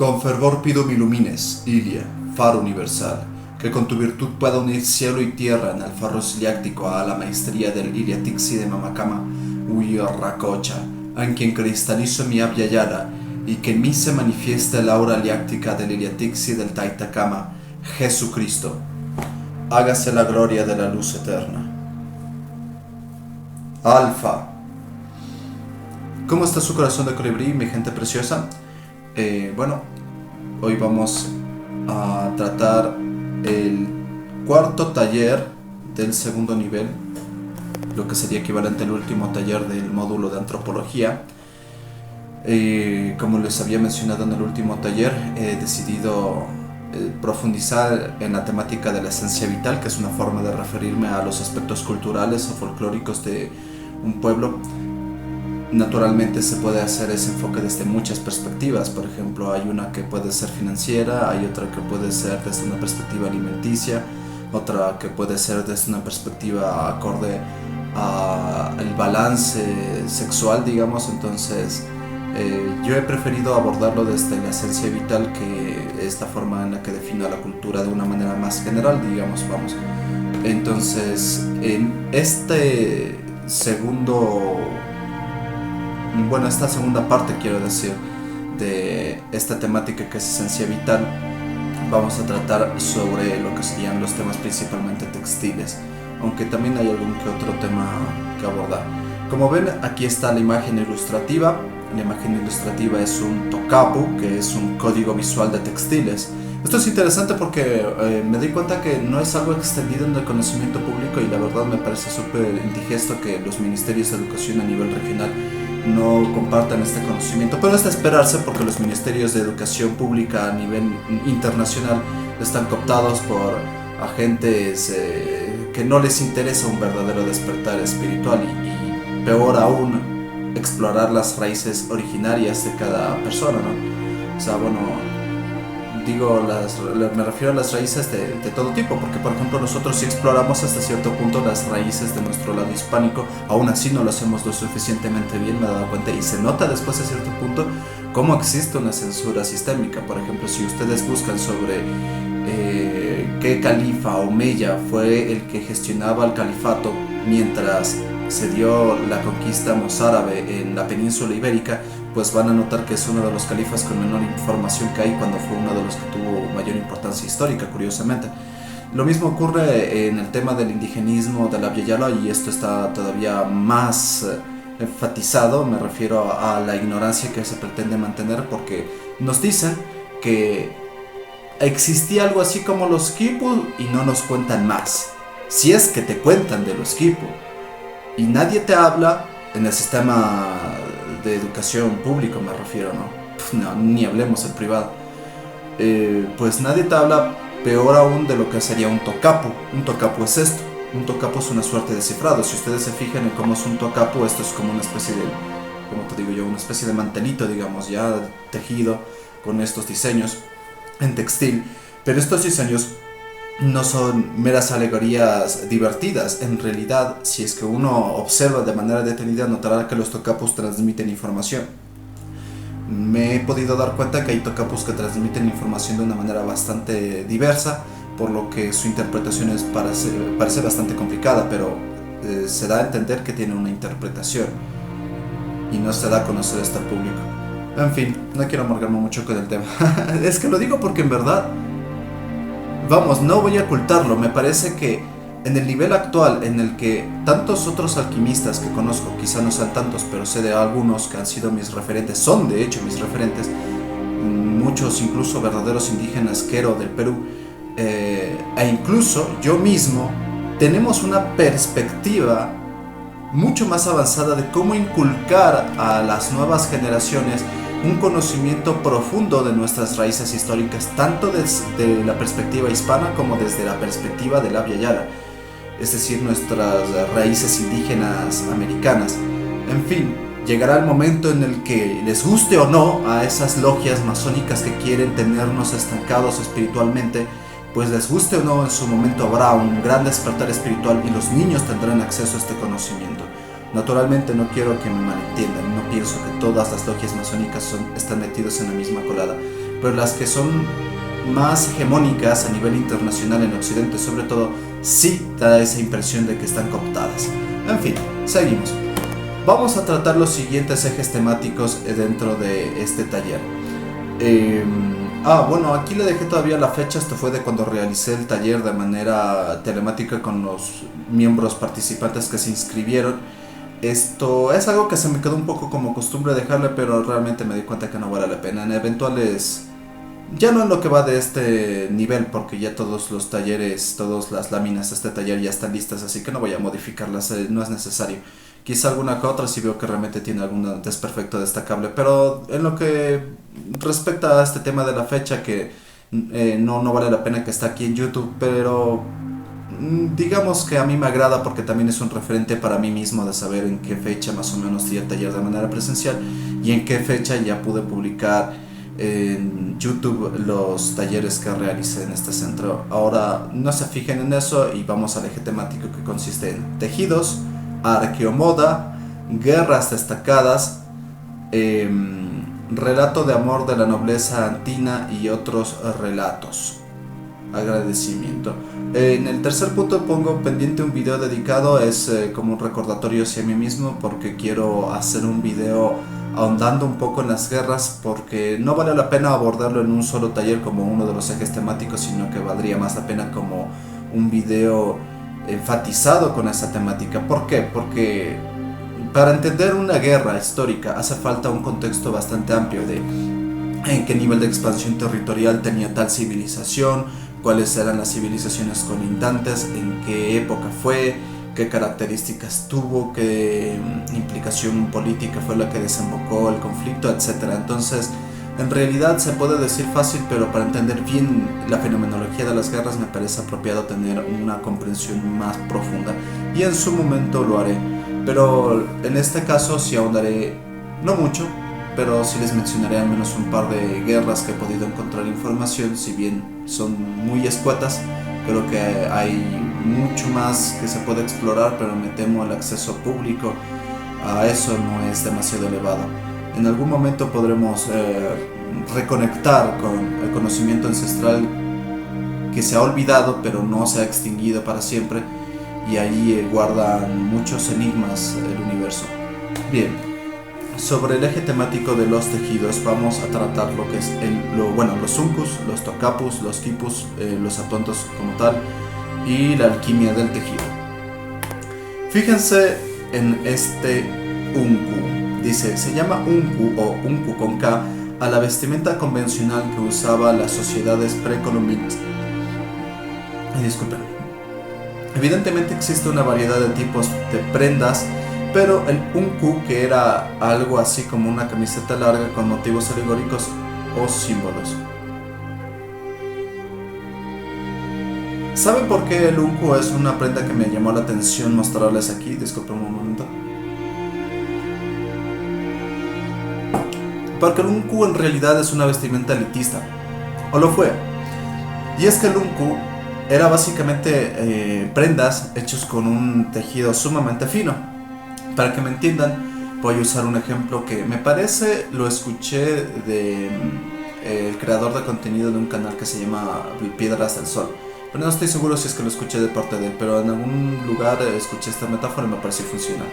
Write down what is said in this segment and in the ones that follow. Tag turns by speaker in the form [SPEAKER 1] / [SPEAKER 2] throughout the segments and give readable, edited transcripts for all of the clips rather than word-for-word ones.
[SPEAKER 1] Con fervor pido me ilumines, Ilia, faro universal, que con tu virtud pueda unir cielo y tierra en el faro siliáctico a la maestría del Iliatixi de Mamacama, Racocha, en quien cristalizo mi avyayara, y que en mí se manifieste la aura liáctica del Iliatixi del Taitacama, Jesucristo. Hágase la gloria de la luz eterna. Alfa. ¿Cómo está su corazón de colibrí, mi gente preciosa? Bueno, hoy vamos a tratar el cuarto taller del segundo nivel, lo que sería equivalente al último taller del módulo de antropología. Como les había mencionado en el último taller, he decidido profundizar en la temática de la esencia vital, que es una forma de referirme a los aspectos culturales o folclóricos de un pueblo. Naturalmente se puede hacer ese enfoque desde muchas perspectivas. Por ejemplo, hay una que puede ser financiera, hay otra que puede ser desde una perspectiva alimenticia, otra que puede ser desde una perspectiva acorde al balance sexual, digamos. Entonces yo he preferido abordarlo desde la esencia vital, que es la forma en la que defino la cultura de una manera más general, digamos, vamos. Entonces, en este esta segunda parte, quiero decir, de esta temática que es esencia vital, vamos a tratar sobre lo que serían los temas principalmente textiles, aunque también hay algún que otro tema que abordar. Como ven, aquí está la imagen ilustrativa. La imagen ilustrativa es un tocapu, que es un código visual de textiles. Esto es interesante porque me di cuenta que no es algo extendido en el conocimiento público, y la verdad me parece súper indigesto que los ministerios de educación a nivel regional no compartan este conocimiento, pero es de esperarse porque los ministerios de educación pública a nivel internacional están cooptados por agentes que no les interesa un verdadero despertar espiritual y peor aún, explorar las raíces originarias de cada persona, ¿no? O sea, bueno, me refiero a las raíces de todo tipo, porque por ejemplo nosotros sí exploramos hasta cierto punto las raíces de nuestro lado hispánico, aún así no lo hacemos lo suficientemente bien, me he dado cuenta, y se nota después de cierto punto cómo existe una censura sistémica. Por ejemplo, si ustedes buscan sobre qué califa Omeya fue el que gestionaba el califato mientras se dio la conquista mozárabe en la península ibérica, pues van a notar que es uno de los califas con menor información que hay, cuando fue uno de los que tuvo mayor importancia histórica, curiosamente. Lo mismo ocurre en el tema del indigenismo de la Abyayala, y esto está todavía más enfatizado. Me refiero a la ignorancia que se pretende mantener, porque nos dicen que existía algo así como los quipu y no nos cuentan más, si es que te cuentan de los quipu, y nadie te habla en el sistema de educación público, me refiero, ¿no? Ni hablemos el privado. Pues nadie te habla, peor aún, de lo que sería un tocapu. Un tocapu es esto. Un tocapu es una suerte de cifrado. Si ustedes se fijan en cómo es un tocapu, esto es como una especie de, como te digo yo, una especie de mantelito, digamos, ya tejido con estos diseños en textil. Pero estos diseños no son meras alegorías divertidas. En realidad, si es que uno observa de manera detenida, notará que los tocapus transmiten información. Me he podido dar cuenta que hay tocapus que transmiten información de una manera bastante diversa, por lo que su interpretación parece bastante complicada, pero se da a entender que tiene una interpretación y no se da a conocer esto al público. En fin, no quiero amargarme mucho con el tema. Es que lo digo porque en verdad, vamos, no voy a ocultarlo, me parece que en el nivel actual en el que tantos otros alquimistas que conozco, quizá no sean tantos, pero sé de algunos que han sido mis referentes, son de hecho mis referentes, muchos incluso verdaderos indígenas quero del Perú, e incluso yo mismo, tenemos una perspectiva mucho más avanzada de cómo inculcar a las nuevas generaciones un conocimiento profundo de nuestras raíces históricas, tanto desde la perspectiva hispana como desde la perspectiva de la Abyayala, es decir, nuestras raíces indígenas americanas. En fin, llegará el momento en el que, les guste o no a esas logias masónicas que quieren tenernos estancados espiritualmente, pues les guste o no, en su momento habrá un gran despertar espiritual y los niños tendrán acceso a este conocimiento. Naturalmente no quiero que me malentiendan, no pienso que todas las logias masónicas están metidas en la misma colada, pero las que son más hegemónicas a nivel internacional en Occidente sobre todo, sí da esa impresión de que están cooptadas. En fin, seguimos. Vamos a tratar los siguientes ejes temáticos dentro de este taller. Bueno, aquí le dejé todavía la fecha. Esto fue de cuando realicé el taller de manera telemática con los miembros participantes que se inscribieron. Esto es algo que se me quedó un poco como costumbre dejarle, pero realmente me di cuenta que no vale la pena. En eventuales, ya no en lo que va de este nivel, porque ya todos los talleres, todas las láminas de este taller ya están listas, así que no voy a modificarlas, no es necesario. Quizá alguna que otra si veo que realmente tiene algún desperfecto destacable, pero en lo que respecta a este tema de la fecha, que no vale la pena que esté aquí en YouTube, pero digamos que a mí me agrada porque también es un referente para mí mismo de saber en qué fecha más o menos di el taller de manera presencial y en qué fecha ya pude publicar en YouTube los talleres que realicé en este centro. Ahora no se fijen en eso y vamos al eje temático, que consiste en tejidos, arqueomoda, guerras destacadas, relato de amor de la nobleza antina y otros relatos. Agradecimiento. En el tercer punto pongo pendiente un video dedicado, es como un recordatorio hacia mí mismo, porque quiero hacer un video ahondando un poco en las guerras, porque no vale la pena abordarlo en un solo taller como uno de los ejes temáticos, sino que valdría más la pena como un video enfatizado con esa temática. ¿Por qué? Porque para entender una guerra histórica hace falta un contexto bastante amplio de en qué nivel de expansión territorial tenía tal civilización, cuáles eran las civilizaciones colindantes, en qué época fue, qué características tuvo, qué implicación política fue la que desembocó el conflicto, etc. Entonces, en realidad se puede decir fácil, pero para entender bien la fenomenología de las guerras me parece apropiado tener una comprensión más profunda, y en su momento lo haré. Pero en este caso sí ahondaré, no mucho, pero sí les mencionaré al menos un par de guerras que he podido encontrar información. Si bien son muy escuetas, creo que hay mucho más que se puede explorar, pero me temo el acceso público a eso no es demasiado elevado. En algún momento podremos reconectar con el conocimiento ancestral que se ha olvidado pero no se ha extinguido para siempre, y ahí guardan muchos enigmas el universo. Bien, sobre el eje temático de los tejidos vamos a tratar lo que es los uncus, los tocapus, los quipus, los atontos como tal, y la alquimia del tejido. Fíjense en este uncu. Dice, se llama uncu o uncu con K a la vestimenta convencional que usaba las sociedades precolombinas. Disculpen. Evidentemente existe una variedad de tipos de prendas, pero el uncu, que era algo así como una camiseta larga con motivos alegóricos o símbolos. ¿Saben por qué el uncu es una prenda que me llamó la atención mostrarles aquí? Disculpen un momento. Porque el uncu en realidad es una vestimenta elitista, o lo fue. Y es que el uncu era básicamente prendas hechos con un tejido sumamente fino. Para que me entiendan, voy a usar un ejemplo que me parece lo escuché de el creador de contenido de un canal que se llama Piedras del Sol. Pero no estoy seguro si es que lo escuché de parte de él, pero en algún lugar escuché esta metáfora y me pareció funcionar.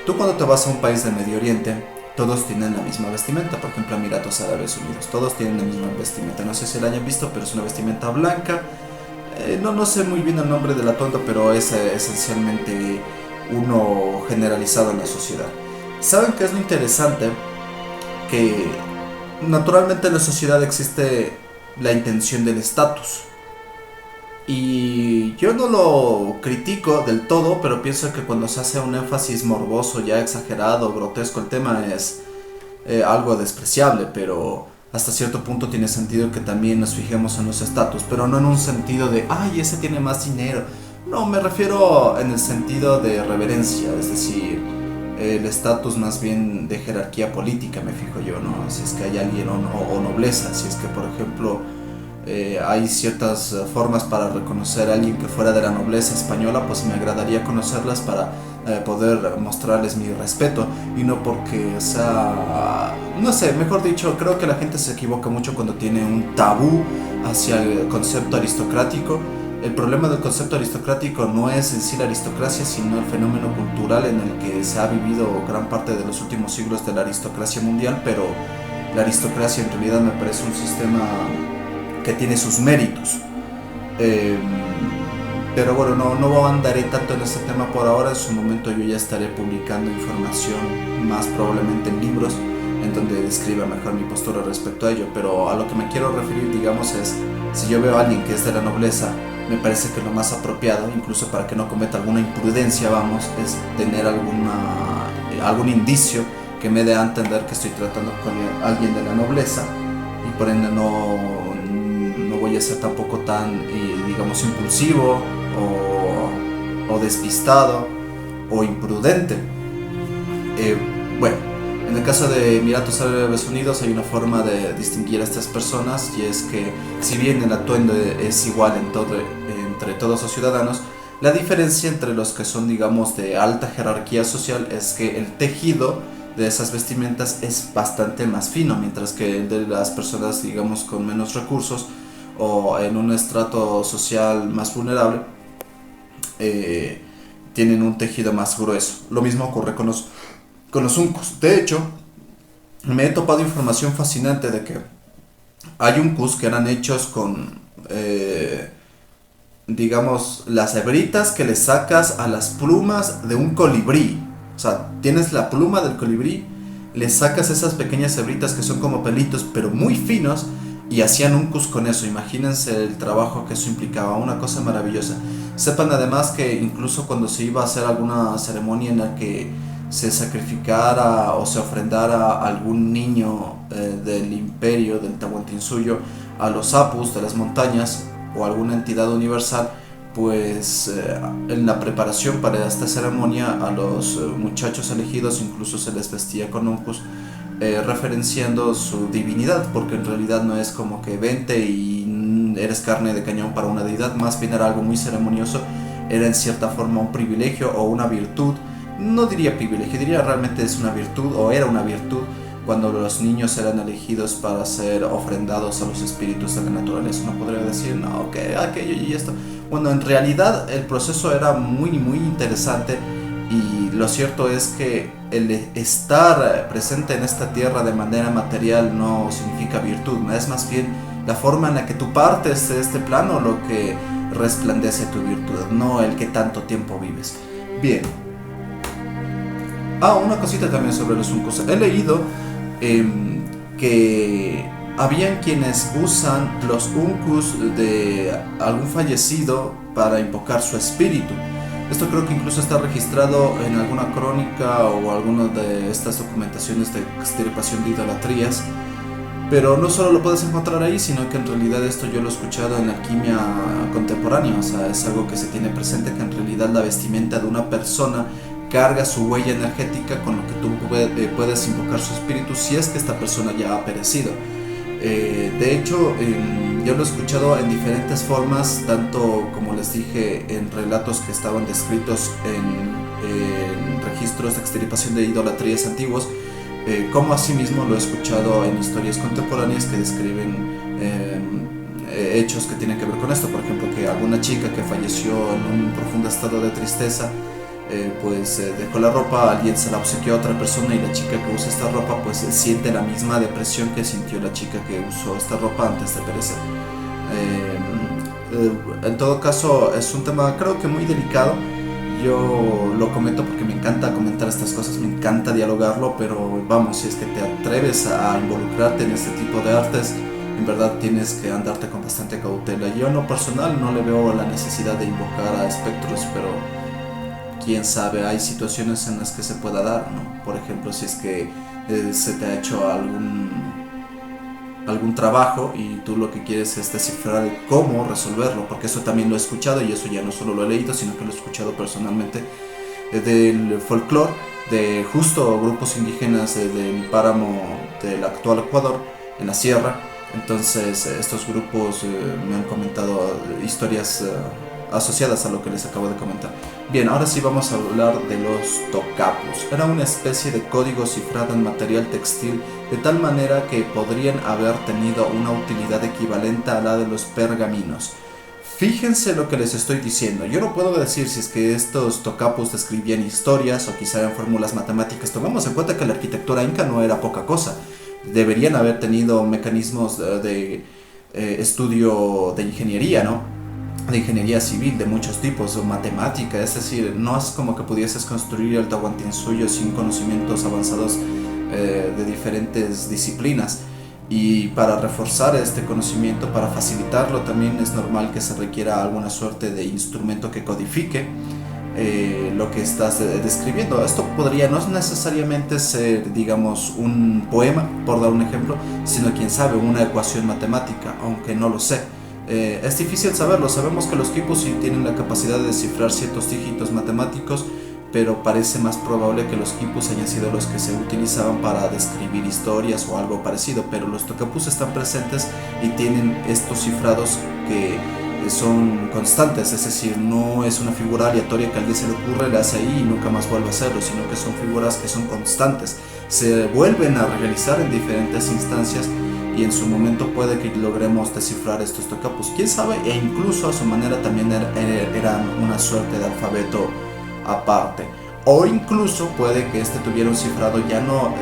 [SPEAKER 1] Tú cuando te vas a un país del Medio Oriente, todos tienen la misma vestimenta. Por ejemplo, Emiratos Árabes Unidos, todos tienen la misma vestimenta. No sé si la hayan visto, pero es una vestimenta blanca. No sé muy bien el nombre del atuendo, pero es esencialmente uno generalizado en la sociedad. ¿Saben qué es lo interesante? Que naturalmente en la sociedad existe la intención del estatus. Y yo no lo critico del todo, pero pienso que cuando se hace un énfasis morboso, ya exagerado, grotesco, el tema es algo despreciable, pero hasta cierto punto tiene sentido que también nos fijemos en los estatus, pero no en un sentido de, ay, ese tiene más dinero. No, me refiero en el sentido de reverencia, es decir, el estatus más bien de jerarquía política, me fijo yo, ¿no? Si es que hay alguien o nobleza, si es que, por ejemplo, hay ciertas formas para reconocer a alguien que fuera de la nobleza española, pues me agradaría conocerlas para poder mostrarles mi respeto, y no porque sea, no sé, mejor dicho, creo que la gente se equivoca mucho cuando tiene un tabú hacia el concepto aristocrático. El problema del concepto aristocrático no es en sí la aristocracia, sino el fenómeno cultural en el que se ha vivido gran parte de los últimos siglos de la aristocracia mundial. Pero la aristocracia en realidad me parece un sistema que tiene sus méritos. Eh, pero bueno, no andaré tanto en este tema por ahora. En su momento yo ya estaré publicando información, más probablemente en libros, en donde describa mejor mi postura respecto a ello. Pero a lo que me quiero referir, digamos, es si yo veo a alguien que es de la nobleza, me parece que lo más apropiado, incluso para que no cometa alguna imprudencia, vamos, es tener algún indicio que me dé a entender que estoy tratando con alguien de la nobleza, y por ende no voy a ser tampoco tan, digamos, impulsivo o despistado o imprudente. Bueno, en el caso de Emiratos Árabes Unidos hay una forma de distinguir a estas personas, y es que si bien el atuendo es igual entre todos los ciudadanos, la diferencia entre los que son, digamos, de alta jerarquía social es que el tejido de esas vestimentas es bastante más fino, mientras que el de las personas, digamos, con menos recursos o en un estrato social más vulnerable, tienen un tejido más grueso. Lo mismo ocurre con los uncus. De hecho, me he topado información fascinante de que hay uncus que eran hechos con, digamos, las hebritas que le sacas a las plumas de un colibrí. O sea, tienes la pluma del colibrí, le sacas esas pequeñas hebritas que son como pelitos, pero muy finos, y hacían uncus con eso. Imagínense el trabajo que eso implicaba, una cosa maravillosa. Sepan además que incluso cuando se iba a hacer alguna ceremonia en la que se sacrificara o se ofrendara a algún niño del imperio, del Tahuantinsuyo, a los apus de las montañas o alguna entidad universal, pues en la preparación para esta ceremonia a los muchachos elegidos incluso se les vestía con uncus, referenciando su divinidad, porque en realidad no es como que vente y eres carne de cañón para una deidad, más bien era algo muy ceremonioso, era en cierta forma un privilegio o una virtud. No diría privilegio, diría realmente es una virtud, o era una virtud, cuando los niños eran elegidos para ser ofrendados a los espíritus de la naturaleza. No podría decir, no, que aquello y esto. Bueno, en realidad el proceso era muy, muy interesante, y lo cierto es que el estar presente en esta tierra de manera material no significa virtud, es más bien la forma en la que tú partes de este plano lo que resplandece tu virtud, no el que tanto tiempo vives. Bien. Una cosita también sobre los uncus. He leído que habían quienes usan los uncus de algún fallecido para invocar su espíritu. Esto creo que incluso está registrado en alguna crónica o alguna de estas documentaciones de extirpación de idolatrías. Pero no solo lo puedes encontrar ahí, sino que en realidad esto yo lo he escuchado en la alquimia contemporánea. O sea, es algo que se tiene presente, que en realidad la vestimenta de una persona carga su huella energética con lo que tú puedes invocar su espíritu si es que esta persona ya ha perecido. De hecho, yo lo he escuchado en diferentes formas, tanto como les dije en relatos que estaban descritos en registros de extirpación de idolatrías antiguos, como asimismo lo he escuchado en historias contemporáneas que describen hechos que tienen que ver con esto. Por ejemplo, que alguna chica que falleció en un profundo estado de tristeza, pues dejó la ropa, alguien se la obsequió a otra persona, y la chica que usa esta ropa pues siente la misma depresión que sintió la chica que usó esta ropa antes de perecer. En todo caso es un tema creo que muy delicado. Yo lo comento porque me encanta comentar estas cosas, me encanta dialogarlo, pero vamos, si es que te atreves a involucrarte en este tipo de artes, en verdad tienes que andarte con bastante cautela. Yo en lo personal no le veo la necesidad de invocar a espectros, pero quién sabe, hay situaciones en las que se pueda dar, ¿no? Por ejemplo, si es que se te ha hecho algún trabajo y tú lo que quieres es descifrar cómo resolverlo, porque eso también lo he escuchado, y eso ya no solo lo he leído, sino que lo he escuchado personalmente del folclore de justo grupos indígenas del páramo del actual Ecuador, en la sierra. Entonces estos grupos me han comentado historias asociadas a lo que les acabo de comentar. Bien, ahora sí vamos a hablar de los tocapos. Era una especie de código cifrado en material textil, de tal manera que podrían haber tenido una utilidad equivalente a la de los pergaminos. Fíjense lo que les estoy diciendo. Yo no puedo decir si es que estos tocapos describían historias o quizá eran fórmulas matemáticas. Tomemos en cuenta que la arquitectura inca no era poca cosa. Deberían haber tenido mecanismos de estudio de ingeniería, ¿no? De ingeniería civil de muchos tipos, o matemática. Es decir, no es como que pudieses construir el Tahuantinsuyo sin conocimientos avanzados de diferentes disciplinas. Y para reforzar este conocimiento, para facilitarlo, también es normal que se requiera alguna suerte de instrumento que codifique lo que estás describiendo. Esto podría no necesariamente ser, digamos, un poema, por dar un ejemplo, sino, quién sabe, una ecuación matemática, aunque no lo sé. Es difícil saberlo. Sabemos que los quipus sí tienen la capacidad de descifrar ciertos dígitos matemáticos, pero parece más probable que los quipus hayan sido los que se utilizaban para describir historias o algo parecido. Pero los tocapus están presentes y tienen estos cifrados que son constantes, es decir, no es una figura aleatoria que a alguien se le ocurre, le hace ahí y nunca más vuelve a hacerlo, sino que son figuras que son constantes, se vuelven a realizar en diferentes instancias y en su momento puede que logremos descifrar estos tocapus, quién sabe, e incluso a su manera también eran una suerte de alfabeto aparte, o incluso puede que este tuviera un cifrado ya no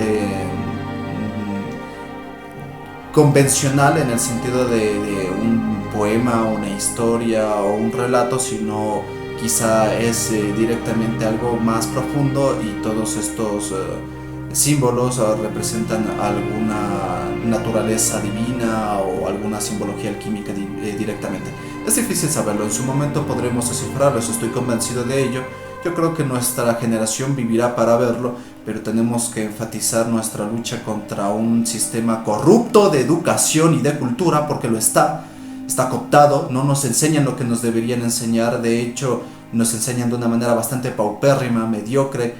[SPEAKER 1] convencional en el sentido de un poema, una historia o un relato, sino quizá es directamente algo más profundo y todos estos símbolos representan alguna naturaleza divina o alguna simbología alquímica directamente. Es difícil saberlo, en su momento podremos descifrarlo, eso estoy convencido de ello. Yo creo que nuestra generación vivirá para verlo, pero tenemos que enfatizar nuestra lucha contra un sistema corrupto de educación y de cultura, porque lo está cooptado, no nos enseñan lo que nos deberían enseñar, de hecho nos enseñan de una manera bastante paupérrima, mediocre,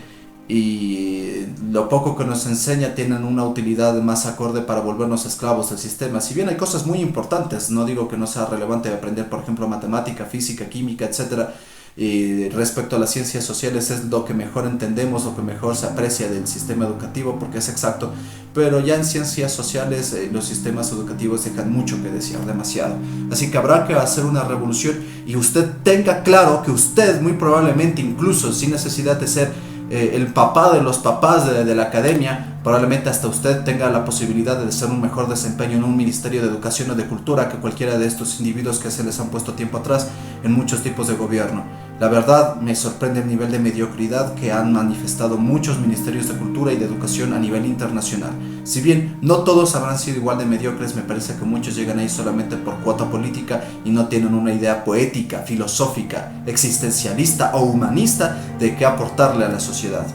[SPEAKER 1] y lo poco que nos enseña tienen una utilidad más acorde para volvernos esclavos del sistema. Si bien hay cosas muy importantes, no digo que no sea relevante aprender, por ejemplo, matemática, física, química, etcétera. Y respecto a las ciencias sociales es lo que mejor entendemos, lo que mejor se aprecia del sistema educativo porque es exacto, pero ya en ciencias sociales los sistemas educativos dejan mucho que desear, demasiado. Así que habrá que hacer una revolución y usted tenga claro que usted muy probablemente, incluso sin necesidad de ser el papá de los papás de la academia, probablemente hasta usted tenga la posibilidad de hacer un mejor desempeño en un ministerio de educación o de cultura que cualquiera de estos individuos que se les han puesto tiempo atrás en muchos tipos de gobierno. La verdad me sorprende el nivel de mediocridad que han manifestado muchos ministerios de cultura y de educación a nivel internacional. Si bien no todos habrán sido igual de mediocres, me parece que muchos llegan ahí solamente por cuota política y no tienen una idea poética, filosófica, existencialista o humanista de qué aportarle a la sociedad.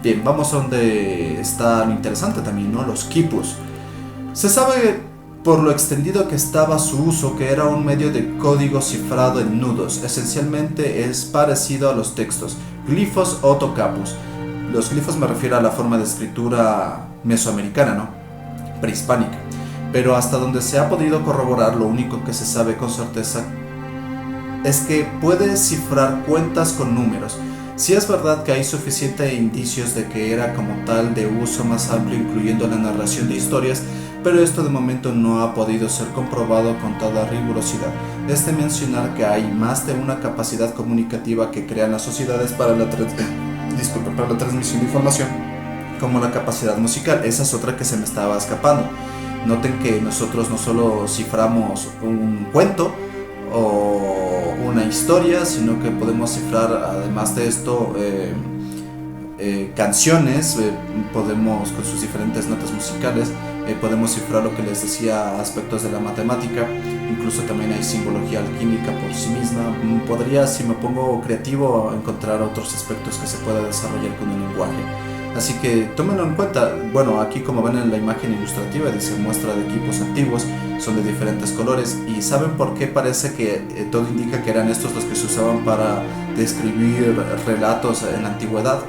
[SPEAKER 1] Bien, vamos a donde está lo interesante también, ¿no? Los quipus. Se sabe por lo extendido que estaba su uso que era un medio de código cifrado en nudos. Esencialmente es parecido a los textos, glifos o tocapus. Los glifos me refiero a la forma de escritura mesoamericana, ¿no? Prehispánica. Pero hasta donde se ha podido corroborar, lo único que se sabe con certeza es que puede cifrar cuentas con números. Sí es verdad que hay suficientes indicios de que era como tal de uso más amplio, incluyendo la narración de historias, pero esto de momento no ha podido ser comprobado con toda rigurosidad. Es de mencionar que hay más de una capacidad comunicativa que crean las sociedades para la transmisión de información, como la capacidad musical. Esa es otra que se me estaba escapando. Noten que nosotros no solo ciframos un cuento o una historia, sino que podemos cifrar, además de esto, canciones, podemos, con sus diferentes notas musicales, podemos cifrar lo que les decía, aspectos de la matemática, incluso también hay simbología alquímica por sí misma. Podría, si me pongo creativo, encontrar otros aspectos que se pueda desarrollar con el lenguaje. Así que tómenlo en cuenta. Bueno, aquí como ven en la imagen ilustrativa dice muestra de equipos antiguos, son de diferentes colores. ¿Y saben por qué parece que todo indica que eran estos los que se usaban para describir relatos en la antigüedad?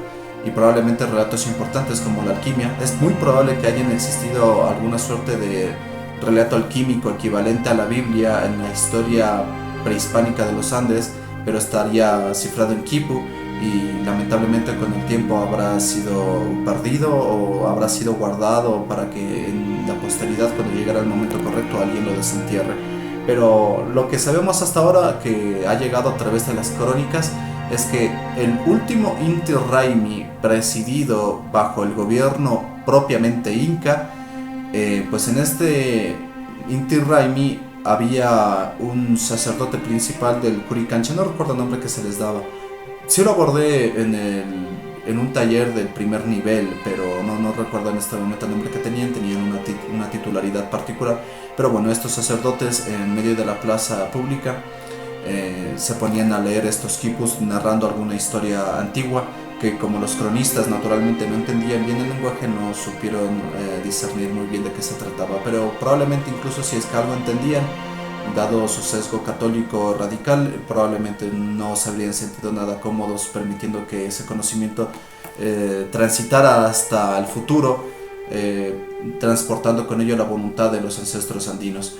[SPEAKER 1] Y probablemente relatos importantes como la alquimia. Es muy probable que hayan existido alguna suerte de relato alquímico equivalente a la Biblia en la historia prehispánica de los Andes, pero estaría cifrado en quipu y lamentablemente con el tiempo habrá sido perdido o habrá sido guardado para que en la posteridad, cuando llegara el momento correcto, alguien lo desentierre. Pero lo que sabemos hasta ahora, que ha llegado a través de las crónicas, es que el último Inti Raymi presidido bajo el gobierno propiamente inca, pues en este Inti Raymi había un sacerdote principal del Curicancha, no recuerdo el nombre que se les daba. Sí lo abordé en un taller del primer nivel, pero no recuerdo en este momento el nombre que tenían una titularidad particular. Pero bueno, estos sacerdotes en medio de la plaza pública se ponían a leer estos quipus narrando alguna historia antigua que, como los cronistas naturalmente no entendían bien el lenguaje, no supieron discernir muy bien de qué se trataba, pero probablemente incluso si es que algo entendían, dado su sesgo católico radical, probablemente no se habrían sentido nada cómodos permitiendo que ese conocimiento transitara hasta el futuro, transportando con ello la voluntad de los ancestros andinos.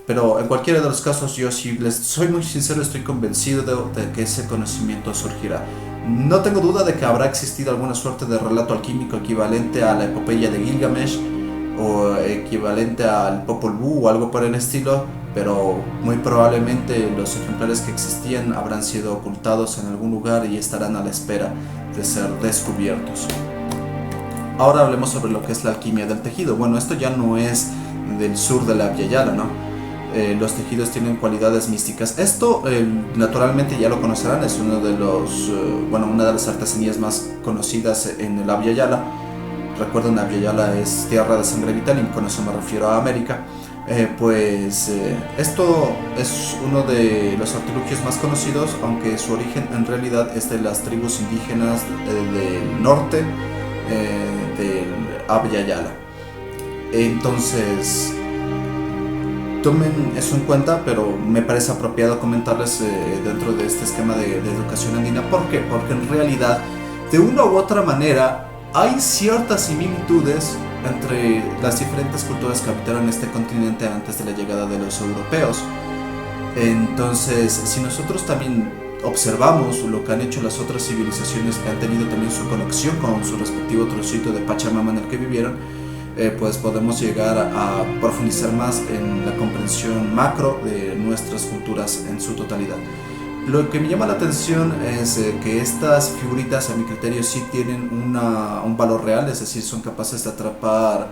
[SPEAKER 1] Pero en cualquiera de los casos, yo, si les soy muy sincero, estoy convencido de que ese conocimiento surgirá. No tengo duda de que habrá existido alguna suerte de relato alquímico equivalente a la epopeya de Gilgamesh o equivalente al Popol Vuh o algo por el estilo, pero muy probablemente los ejemplares que existían habrán sido ocultados en algún lugar y estarán a la espera de ser descubiertos. Ahora hablemos sobre lo que es la alquimia del tejido. Bueno, esto ya no es del sur de la Abya Yala, ¿no? Los tejidos tienen cualidades místicas. Esto naturalmente ya lo conocerán, es una de las artesanías más conocidas en el Abya Yala. Recuerden, Abya Yala es tierra de sangre vital y con eso me refiero a América. Esto es uno de los artilugios más conocidos, aunque su origen en realidad es de las tribus indígenas del norte del Abya Yala. Entonces, tomen eso en cuenta, pero me parece apropiado comentarles dentro de este esquema de educación andina. ¿Por qué? Porque en realidad, de una u otra manera, hay ciertas similitudes entre las diferentes culturas que habitaron este continente antes de la llegada de los europeos. Entonces, si nosotros también observamos lo que han hecho las otras civilizaciones que han tenido también su conexión con su respectivo trocito de Pachamama en el que vivieron, pues podemos llegar a profundizar más en la comprensión macro de nuestras culturas en su totalidad. Lo que me llama la atención es que estas figuritas, a mi criterio, sí tienen un valor real, es decir, son capaces de atrapar,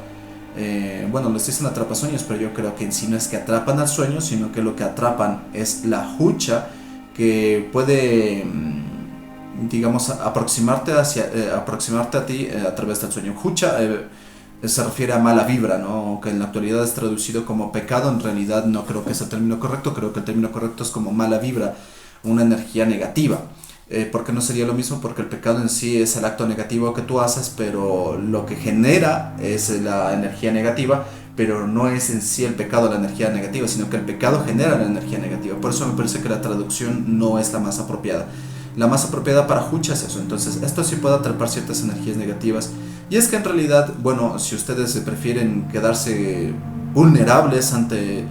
[SPEAKER 1] les dicen atrapasueños, pero yo creo que en sí no es que atrapan al sueño, sino que lo que atrapan es la hucha que puede, digamos, aproximarte a ti a través del sueño. Hucha se refiere a mala vibra, ¿no? Que en la actualidad es traducido como pecado. En realidad no creo que es el término correcto, creo que el término correcto es como mala vibra, una energía negativa. ¿Por qué no sería lo mismo? Porque el pecado en sí es el acto negativo que tú haces, pero lo que genera es la energía negativa, pero no es en sí el pecado la energía negativa, sino que el pecado genera la energía negativa. Por eso me parece que la traducción no es la más apropiada. La más apropiada para Hucha es eso. Entonces, esto sí puede atrapar ciertas energías negativas. Y es que en realidad, bueno, si ustedes prefieren quedarse vulnerables ante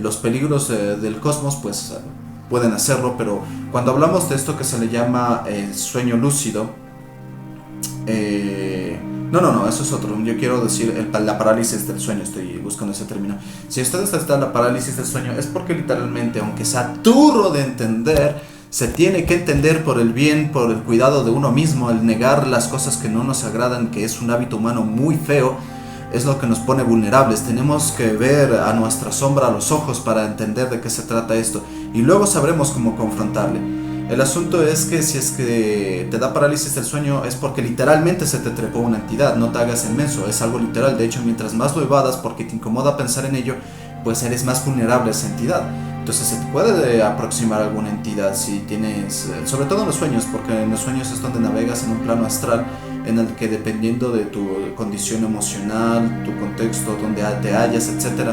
[SPEAKER 1] los peligros del cosmos, pues pueden hacerlo. Pero cuando hablamos de esto que se le llama sueño lúcido, no, eso es otro. Yo quiero decir la parálisis del sueño, estoy buscando ese término. Si ustedes están en la parálisis del sueño, es porque literalmente, aunque sea turro de entender, se tiene que entender por el bien, por el cuidado de uno mismo. El negar las cosas que no nos agradan, que es un hábito humano muy feo, es lo que nos pone vulnerables. Tenemos que ver a nuestra sombra a los ojos para entender de qué se trata esto, y luego sabremos cómo confrontarle. El asunto es que si es que te da parálisis del sueño, es porque literalmente se te trepó una entidad. No te hagas el menso, es algo literal. De hecho, mientras más lo evadas porque te incomoda pensar en ello, pues eres más vulnerable a esa entidad. Entonces se te puede aproximar alguna entidad si tienes, sobre todo en los sueños, porque en los sueños es donde navegas en un plano astral en el que, dependiendo de tu condición emocional, tu contexto, donde te hallas, etc.,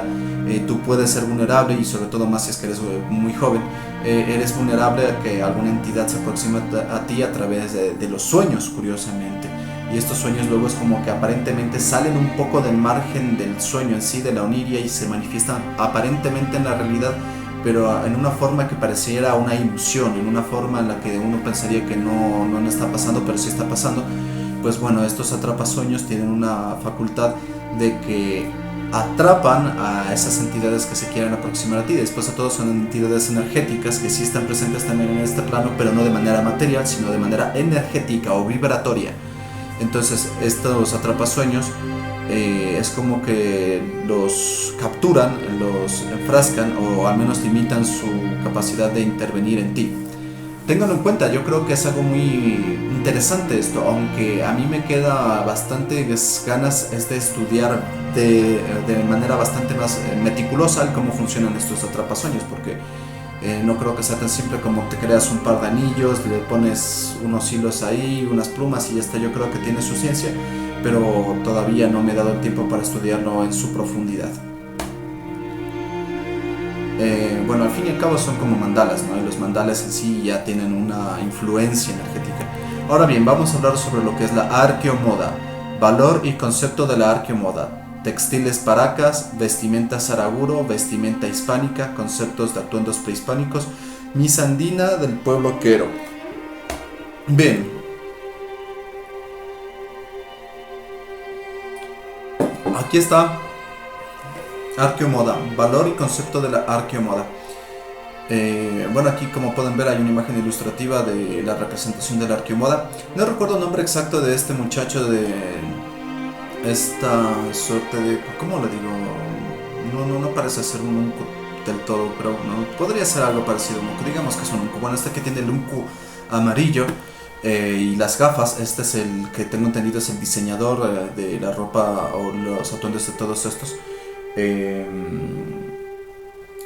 [SPEAKER 1] tú puedes ser vulnerable, y sobre todo más si es que eres muy joven, eres vulnerable a que alguna entidad se aproxime a ti a través de los sueños, curiosamente. Y estos sueños luego es como que aparentemente salen un poco del margen del sueño en sí, de la oniria, y se manifiestan aparentemente en la realidad, pero en una forma que pareciera una ilusión, en una forma en la que uno pensaría que no está pasando, pero sí está pasando. Pues bueno, estos atrapasueños tienen una facultad de que atrapan a esas entidades que se quieren aproximar a ti. Después a todos son entidades energéticas que sí están presentes también en este plano, pero no de manera material, sino de manera energética o vibratoria. Entonces estos atrapasueños es como que los capturan, los enfrascan o al menos limitan su capacidad de intervenir en ti. Ténganlo en cuenta, yo creo que es algo muy interesante esto, aunque a mí me queda bastante ganas de estudiar de manera bastante más meticulosa cómo funcionan estos atrapasueños, porque no creo que sea tan simple como te creas un par de anillos, le pones unos hilos ahí, unas plumas y ya está. Yo creo que tiene su ciencia, pero todavía no me he dado el tiempo para estudiarlo en su profundidad. Bueno, al fin y al cabo son como mandalas, ¿no? Y los mandalas en sí ya tienen una influencia energética. Ahora bien, vamos a hablar sobre lo que es la arqueomoda. Valor y concepto de la arqueomoda. Textiles paracas, vestimenta saraguro, vestimenta hispánica, conceptos de atuendos prehispánicos, misa andina del pueblo quero. Bien. Aquí está arqueomoda, valor y concepto de la arqueomoda. Bueno, aquí como pueden ver hay una imagen ilustrativa de la representación de la arqueomoda. No recuerdo el nombre exacto de este muchacho, de esta suerte de... ¿cómo le digo? No parece ser un unco del todo, pero no, podría ser algo parecido a un unco. Digamos que es un unco. Bueno, este que tiene el unco amarillo y las gafas, este es el que tengo entendido es el diseñador de la ropa o los atuendos de todos estos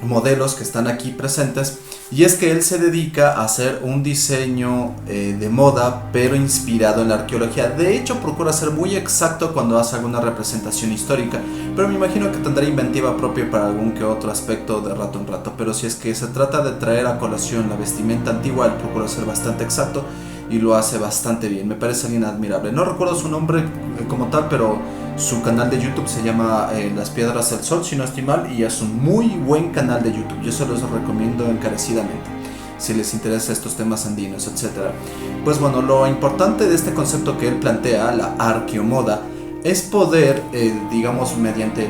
[SPEAKER 1] modelos que están aquí presentes, y es que él se dedica a hacer un diseño de moda pero inspirado en la arqueología. De hecho procura ser muy exacto cuando hace alguna representación histórica, pero me imagino que tendrá inventiva propia para algún que otro aspecto de rato en rato. Pero si es que se trata de traer a colación la vestimenta antigua, él procura ser bastante exacto y lo hace bastante bien. Me parece alguien admirable. No recuerdo su nombre como tal, pero su canal de YouTube se llama Las Piedras del Sol, si no estoy mal, y es un muy buen canal de YouTube. Yo se los recomiendo encarecidamente si les interesa estos temas andinos, etc. Pues bueno, lo importante de este concepto que él plantea, la arqueomoda, es poder, digamos, mediante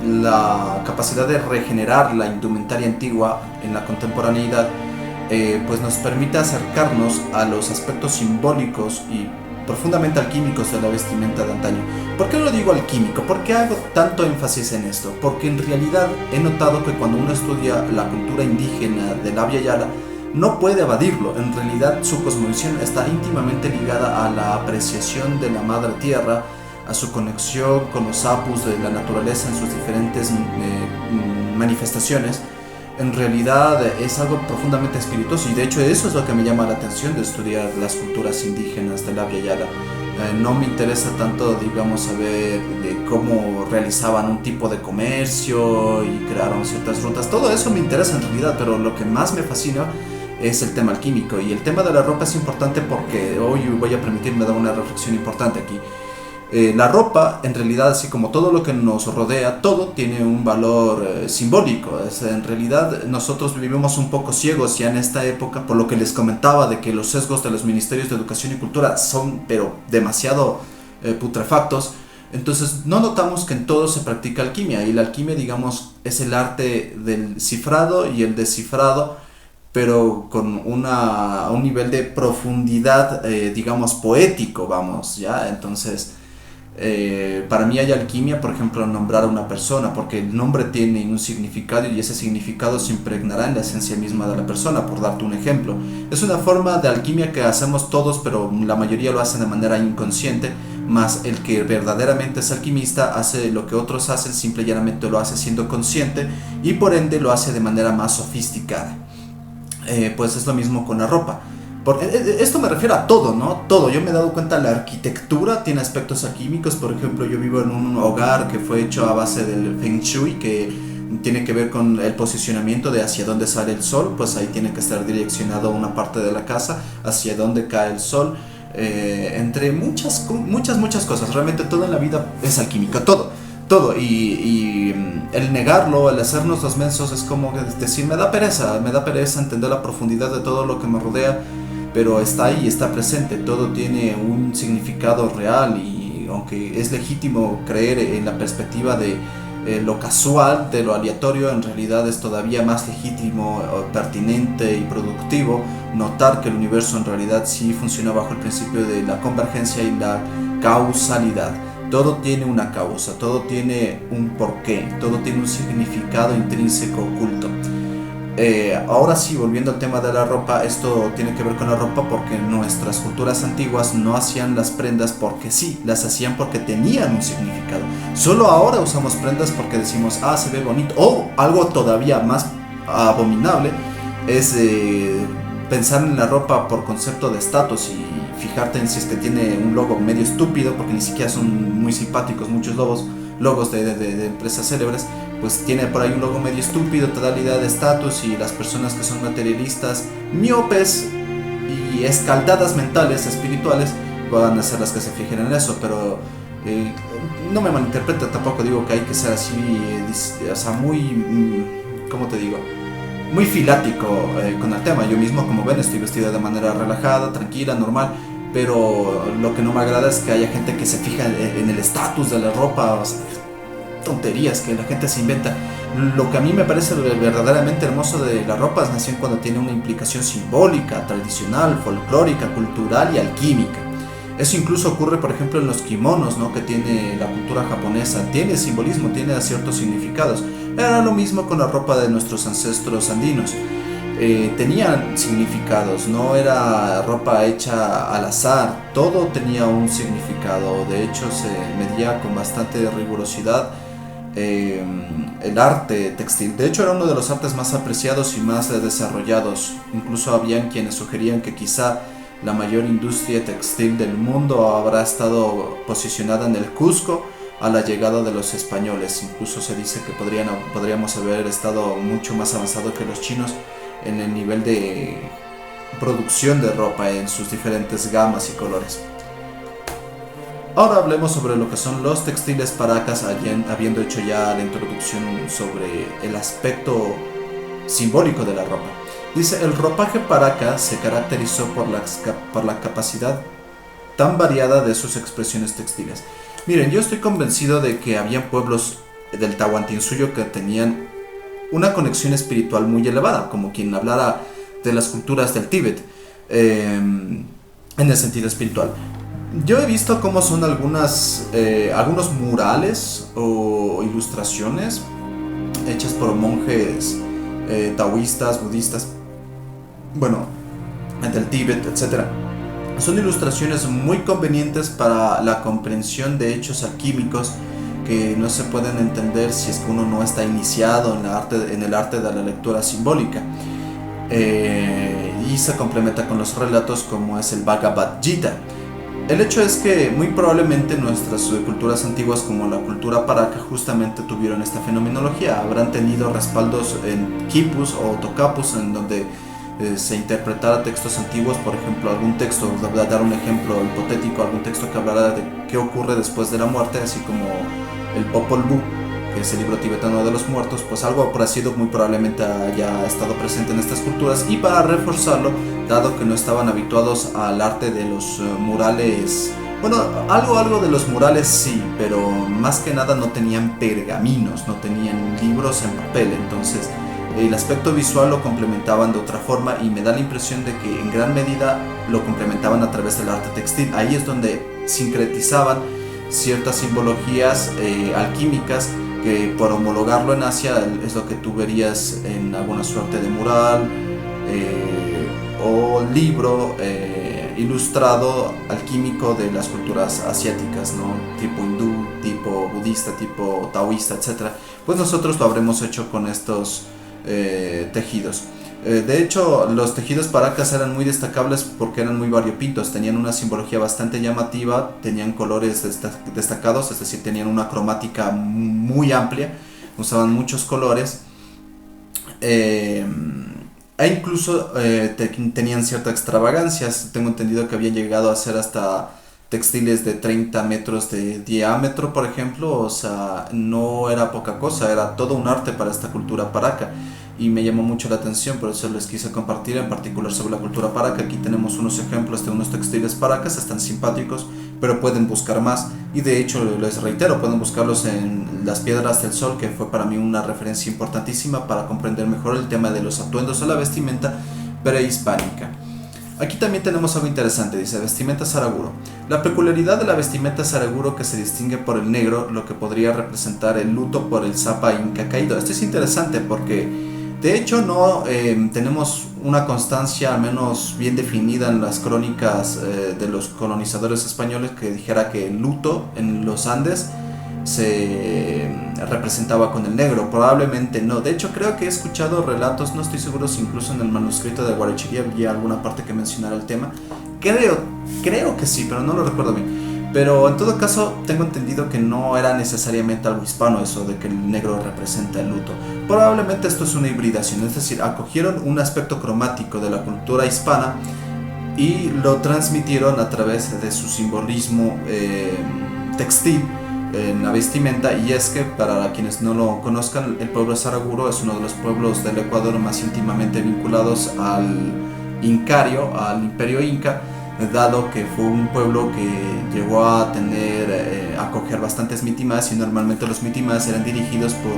[SPEAKER 1] la capacidad de regenerar la indumentaria antigua en la contemporaneidad, pues nos permite acercarnos a los aspectos simbólicos y profundamente alquímicos de la vestimenta de antaño. ¿Por qué lo digo alquímico? ¿Por qué hago tanto énfasis en esto? Porque en realidad he notado que cuando uno estudia la cultura indígena del Abya Yala, no puede evadirlo. En realidad su cosmovisión está íntimamente ligada a la apreciación de la madre tierra, a su conexión con los apus de la naturaleza en sus diferentes manifestaciones. En realidad es algo profundamente espirituoso, y de hecho eso es lo que me llama la atención de estudiar las culturas indígenas del Abya Yala. No me interesa tanto, digamos, saber de cómo realizaban un tipo de comercio y crearon ciertas rutas. Todo eso me interesa en realidad, pero lo que más me fascina es el tema alquímico. Y el tema de la ropa es importante porque hoy voy a permitirme dar una reflexión importante aquí. La ropa, en realidad, así como todo lo que nos rodea, todo tiene un valor simbólico. En realidad nosotros vivimos un poco ciegos ya en esta época, por lo que les comentaba de que los sesgos de los ministerios de educación y cultura son pero demasiado putrefactos. Entonces no notamos que en todo se practica alquimia, y la alquimia, digamos, es el arte del cifrado y el descifrado, pero con un nivel de profundidad, digamos, poético, vamos, ¿ya? Entonces... para mí hay alquimia, por ejemplo, nombrar a una persona, porque el nombre tiene un significado y ese significado se impregnará en la esencia misma de la persona, por darte un ejemplo. Es una forma de alquimia que hacemos todos, pero la mayoría lo hacen de manera inconsciente, más el que verdaderamente es alquimista hace lo que otros hacen, simple y llanamente lo hace siendo consciente y por ende lo hace de manera más sofisticada. Pues es lo mismo con la ropa. Esto me refiero a todo, ¿no? Todo. Yo me he dado cuenta, la arquitectura tiene aspectos alquímicos. Por ejemplo, yo vivo en un hogar que fue hecho a base del Feng Shui, que tiene que ver con el posicionamiento de hacia dónde sale el sol. Pues ahí tiene que estar direccionado una parte de la casa, hacia dónde cae el sol. Entre muchas cosas. Realmente todo en la vida es alquímica, todo. todo. El negarlo, el hacernos los mensos es como decir, me da pereza entender la profundidad de todo lo que me rodea, pero está ahí, está presente, todo tiene un significado real y aunque es legítimo creer en la perspectiva de lo casual, de lo aleatorio, en realidad es todavía más legítimo, pertinente y productivo notar que el universo en realidad sí funciona bajo el principio de la convergencia y la causalidad. Todo tiene una causa, todo tiene un porqué, todo tiene un significado intrínseco oculto. Ahora sí, volviendo al tema de la ropa, esto tiene que ver con la ropa porque nuestras culturas antiguas no hacían las prendas porque sí, las hacían porque tenían un significado. Solo ahora usamos prendas porque decimos, se ve bonito. O algo todavía más abominable es pensar en la ropa por concepto de estatus y fijarte en si es que tiene un logo medio estúpido, porque ni siquiera son muy simpáticos muchos logos de empresas célebres, pues tiene por ahí un logo medio estúpido, te da la idea de estatus, y las personas que son materialistas, miopes y escaldadas mentales, espirituales, van a ser las que se fijen en eso. Pero no me malinterpreta, tampoco digo que hay que ser así, o sea, muy, ¿cómo te digo? Muy filático con el tema. Yo mismo, como ven, estoy vestido de manera relajada, tranquila, normal, pero lo que no me agrada es que haya gente que se fija en el estatus de la ropa, o sea, tonterías que la gente se inventa. Lo que a mí me parece verdaderamente hermoso de la ropa es nación cuando tiene una implicación simbólica, tradicional, folclórica, cultural y alquímica. Eso incluso ocurre, por ejemplo, en los kimonos, ¿no? Que tiene la cultura japonesa, tiene simbolismo, tiene ciertos significados. Era lo mismo con la ropa de nuestros ancestros andinos. Tenían significados, no era ropa hecha al azar, todo tenía un significado. De hecho, se medía con bastante rigurosidad el arte textil. De hecho, era uno de los artes más apreciados y más desarrollados. Incluso habían quienes sugerían que quizá la mayor industria textil del mundo habrá estado posicionada en el Cusco a la llegada de los españoles. Incluso se dice que podríamos haber estado mucho más avanzado que los chinos en el nivel de producción de ropa en sus diferentes gamas y colores. Ahora hablemos sobre lo que son los textiles paracas, habiendo hecho ya la introducción sobre el aspecto simbólico de la ropa. Dice, el ropaje paraca se caracterizó por la capacidad tan variada de sus expresiones textiles. Miren, yo estoy convencido de que habían pueblos del Tahuantinsuyo que tenían una conexión espiritual muy elevada, como quien hablara de las culturas del Tíbet, en el sentido espiritual. Yo he visto cómo son algunos murales o ilustraciones hechas por monjes taoístas, budistas, bueno, del Tíbet, etc. Son ilustraciones muy convenientes para la comprensión de hechos alquímicos que no se pueden entender si es que uno no está iniciado en el arte de la lectura simbólica. Y se complementa con los relatos como es el Bhagavad Gita. El hecho es que muy probablemente nuestras culturas antiguas, como la cultura paraca, justamente tuvieron esta fenomenología. Habrán tenido respaldos en quipus o tocapus, en donde se interpretara textos antiguos, por ejemplo, algún texto, voy a dar un ejemplo hipotético, algún texto que hablara de qué ocurre después de la muerte, así como el Popol Vuh, que es el libro tibetano de los muertos. Pues algo parecido muy probablemente haya estado presente en estas culturas, y para reforzarlo, dado que no estaban habituados al arte de los murales, bueno, algo de los murales sí, pero más que nada no tenían pergaminos, no tenían libros en papel, entonces el aspecto visual lo complementaban de otra forma, y me da la impresión de que en gran medida lo complementaban a través del arte textil. Ahí es donde sincretizaban ciertas simbologías alquímicas que, por homologarlo en Asia, es lo que tú verías en alguna suerte de mural o libro ilustrado alquímico de las culturas asiáticas, ¿no? Tipo hindú, tipo budista, tipo taoísta, etc. Pues nosotros lo habremos hecho con estos tejidos. De hecho, los tejidos paracas eran muy destacables porque eran muy variopintos, tenían una simbología bastante llamativa, tenían colores destacados, es decir, tenían una cromática muy amplia, usaban muchos colores, e incluso tenían cierta extravagancia. Tengo entendido que habían llegado a ser hasta textiles de 30 metros de diámetro, por ejemplo. O sea, no era poca cosa, era todo un arte para esta cultura paraca. Y me llamó mucho la atención, por eso les quise compartir en particular sobre la cultura paraca. Aquí tenemos unos ejemplos de unos textiles paracas, están simpáticos, pero pueden buscar más. Y de hecho, les reitero, pueden buscarlos en Las Piedras del Sol, que fue para mí una referencia importantísima para comprender mejor el tema de los atuendos o la vestimenta prehispánica. Aquí también tenemos algo interesante, dice vestimenta saraguro. La peculiaridad de la vestimenta saraguro que se distingue por el negro, lo que podría representar el luto por el Zapa Inca caído. Esto es interesante porque de hecho no tenemos una constancia al menos bien definida en las crónicas de los colonizadores españoles que dijera que el luto en los Andes se representaba con el negro. Probablemente no. De hecho, creo que he escuchado relatos, no estoy seguro si incluso en el manuscrito de Guarechirí había alguna parte que mencionara el tema. Creo que sí, pero no lo recuerdo bien. Pero en todo caso, tengo entendido que no era necesariamente algo hispano eso de que el negro representa el luto. Probablemente esto es una hibridación, es decir, acogieron un aspecto cromático de la cultura hispana y lo transmitieron a través de su simbolismo textil en la vestimenta. Y es que para quienes no lo conozcan, el pueblo saraguro es uno de los pueblos del Ecuador más íntimamente vinculados al Incario, al Imperio Inca, dado que fue un pueblo que llegó a tener, acoger bastantes mitimas, y normalmente los mitimas eran dirigidos por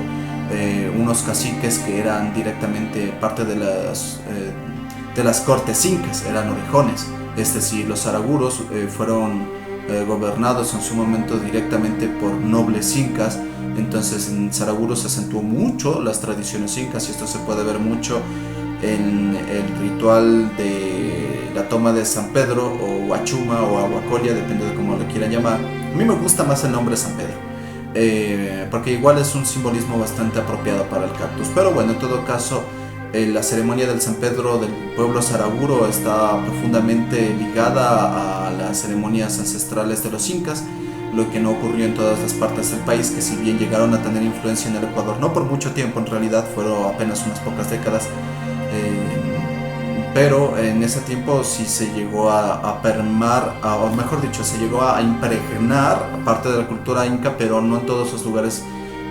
[SPEAKER 1] unos caciques que eran directamente parte de las cortes incas, eran orejones. Es decir, los saraguros fueron gobernados en su momento directamente por nobles incas. Entonces en Saraguro se acentuó mucho las tradiciones incas, y esto se puede ver mucho en el ritual de la toma de San Pedro, o Huachuma o Aguacolia, depende de cómo lo quieran llamar. A mí me gusta más el nombre San Pedro, porque igual es un simbolismo bastante apropiado para el cactus. Pero bueno, en todo caso, la ceremonia del San Pedro del pueblo saraguro está profundamente ligada a las ceremonias ancestrales de los incas, lo que no ocurrió en todas las partes del país, que si bien llegaron a tener influencia en el Ecuador, no por mucho tiempo, en realidad fueron apenas unas pocas décadas, pero en ese tiempo sí se llegó a permear, o mejor dicho, se llegó a impregnar parte de la cultura inca, pero no en todos los lugares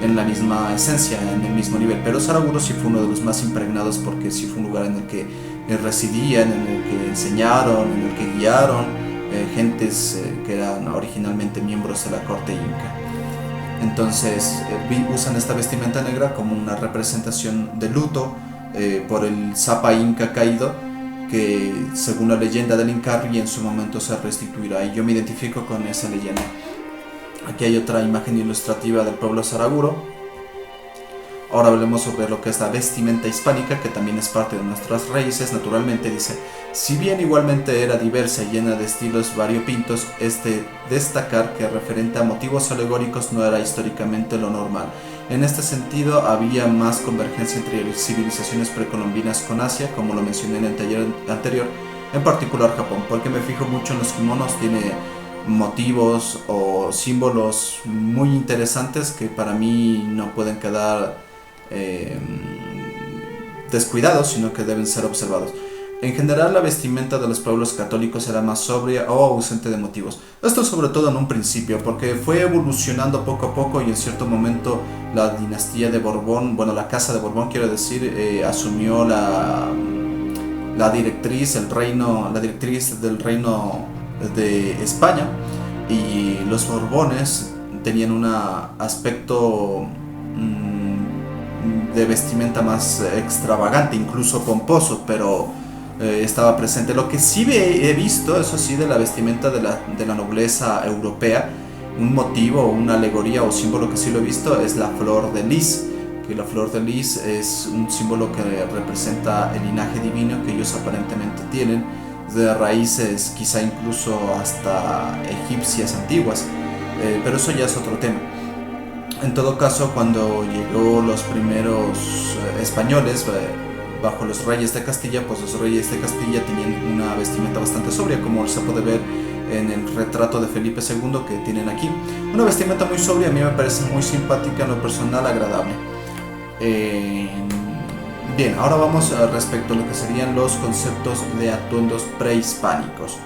[SPEAKER 1] en la misma esencia, en el mismo nivel. Pero Saraguro sí fue uno de los más impregnados, porque sí fue un lugar en el que residían, en el que enseñaron, en el que guiaron gentes que eran originalmente miembros de la corte inca. Entonces usan esta vestimenta negra como una representación de luto por el Zapa Inca caído, que según la leyenda del Incarri en su momento se restituirá, y yo me identifico con esa leyenda. Aquí hay otra imagen ilustrativa del pueblo saraguro. Ahora hablemos sobre lo que es la vestimenta hispánica, que también es parte de nuestras raíces. Naturalmente, dice, si bien igualmente era diversa y llena de estilos variopintos, es de destacar que referente a motivos alegóricos no era históricamente lo normal. En este sentido, había más convergencia entre civilizaciones precolombinas con Asia, como lo mencioné en el taller anterior, en particular Japón, porque me fijo mucho en los kimonos. Tiene motivos o símbolos muy interesantes que para mí no pueden quedar descuidados, sino que deben ser observados. En general, la vestimenta de los pueblos católicos era más sobria o ausente de motivos. Esto sobre todo en un principio, porque fue evolucionando poco a poco, y en cierto momento la dinastía de Borbón, bueno, la casa de Borbón quiero decir, asumió la directriz del reino de España, y los Borbones tenían un aspecto de vestimenta más extravagante, incluso pomposo, pero estaba presente. Lo que sí he visto, eso sí, de la vestimenta de la nobleza europea, un motivo, una alegoría o símbolo que sí lo he visto, es la flor de lis, que la flor de lis es un símbolo que representa el linaje divino que ellos aparentemente tienen, de raíces quizá incluso hasta egipcias antiguas, pero eso ya es otro tema. En todo caso, cuando llegó los primeros españoles bajo los reyes de Castilla, pues los reyes de Castilla tenían una vestimenta bastante sobria, como se puede ver en el retrato de Felipe II que tienen aquí. Una vestimenta muy sobria, a mí me parece muy simpática, en lo personal agradable. Bien, ahora vamos respecto a lo que serían los conceptos de atuendos prehispánicos.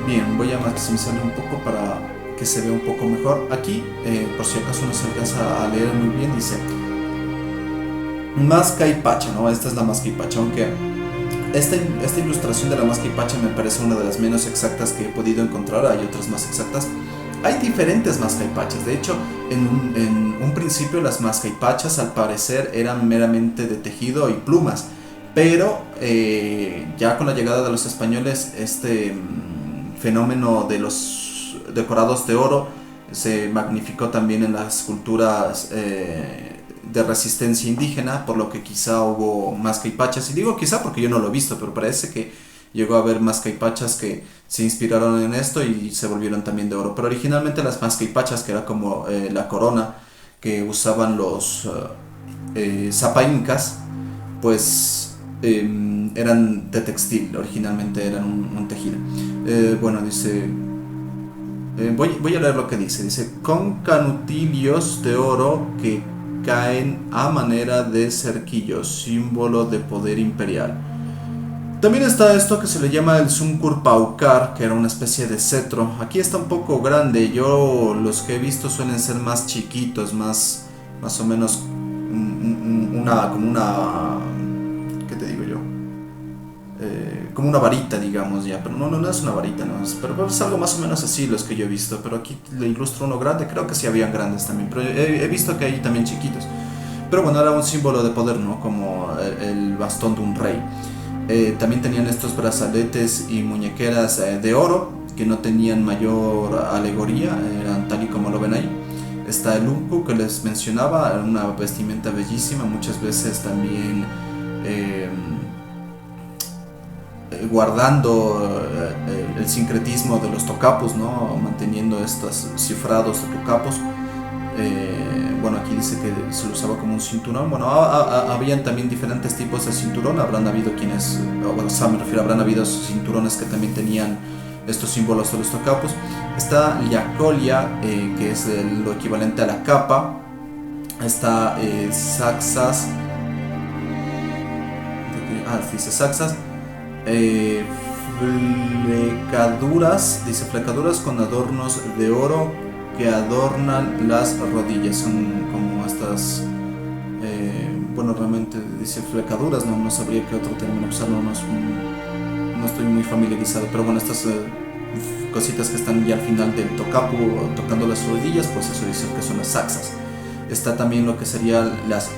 [SPEAKER 1] Bien, voy a maximizarle un poco para que se vea un poco mejor. Aquí, por si acaso no se alcanza a leer muy bien, dice Mascaipacha, ¿no? Esta es la Mascaipacha, aunque esta ilustración de la Mascaipacha me parece una de las menos exactas que he podido encontrar. Hay otras más exactas. Hay diferentes Mascaipachas. De hecho, en un principio las Mascaipachas al parecer eran meramente de tejido y plumas. Pero ya con la llegada de los españoles, este fenómeno de los decorados de oro se magnificó también en las culturas de resistencia indígena, por lo que quizá hubo más caipachas. Y digo quizá porque yo no lo he visto, pero parece que llegó a haber más caipachas que se inspiraron en esto y se volvieron también de oro. Pero originalmente las más caipachas, que era como la corona que usaban los zapaincas, pues eran de textil, originalmente eran un tejido. Bueno, dice... voy a leer lo que dice. Dice, con canutilios de oro que caen a manera de cerquillos, símbolo de poder imperial. También está esto que se le llama el Sunkur Paukar, que era una especie de cetro. Aquí está un poco grande. Yo los que he visto suelen ser más chiquitos, más o menos como una, ¿qué te digo yo? Como una varita, digamos, ya, pero no es una varita, no, pero es algo más o menos así los que yo he visto. Pero aquí le ilustro uno grande, creo que sí habían grandes también, pero he visto que hay también chiquitos. Pero bueno, era un símbolo de poder, ¿no? Como el bastón de un rey. También tenían estos brazaletes y muñequeras de oro, que no tenían mayor alegoría, eran tal y como lo ven ahí. Está el umpu que les mencionaba, una vestimenta bellísima, muchas veces también guardando el sincretismo de los tocapos, ¿no? Manteniendo estos cifrados de tocapos. Bueno, aquí dice que se lo usaba como un cinturón. Bueno, habían también diferentes tipos de cinturón. Habrán habido quienes, bueno, me refiero, habrán habido cinturones que también tenían estos símbolos de los tocapos. Está Yacolia, que es lo equivalente a la capa. Está saxas. Dice saxas. Flecaduras, dice flecaduras con adornos de oro que adornan las rodillas. Son como estas, bueno, realmente dice flecaduras, no sabría qué otro término usar, no estoy muy familiarizado, pero bueno, estas cositas que están ya al final del tocapu tocando las rodillas, pues eso dice que son las saxas. Está también lo que serían las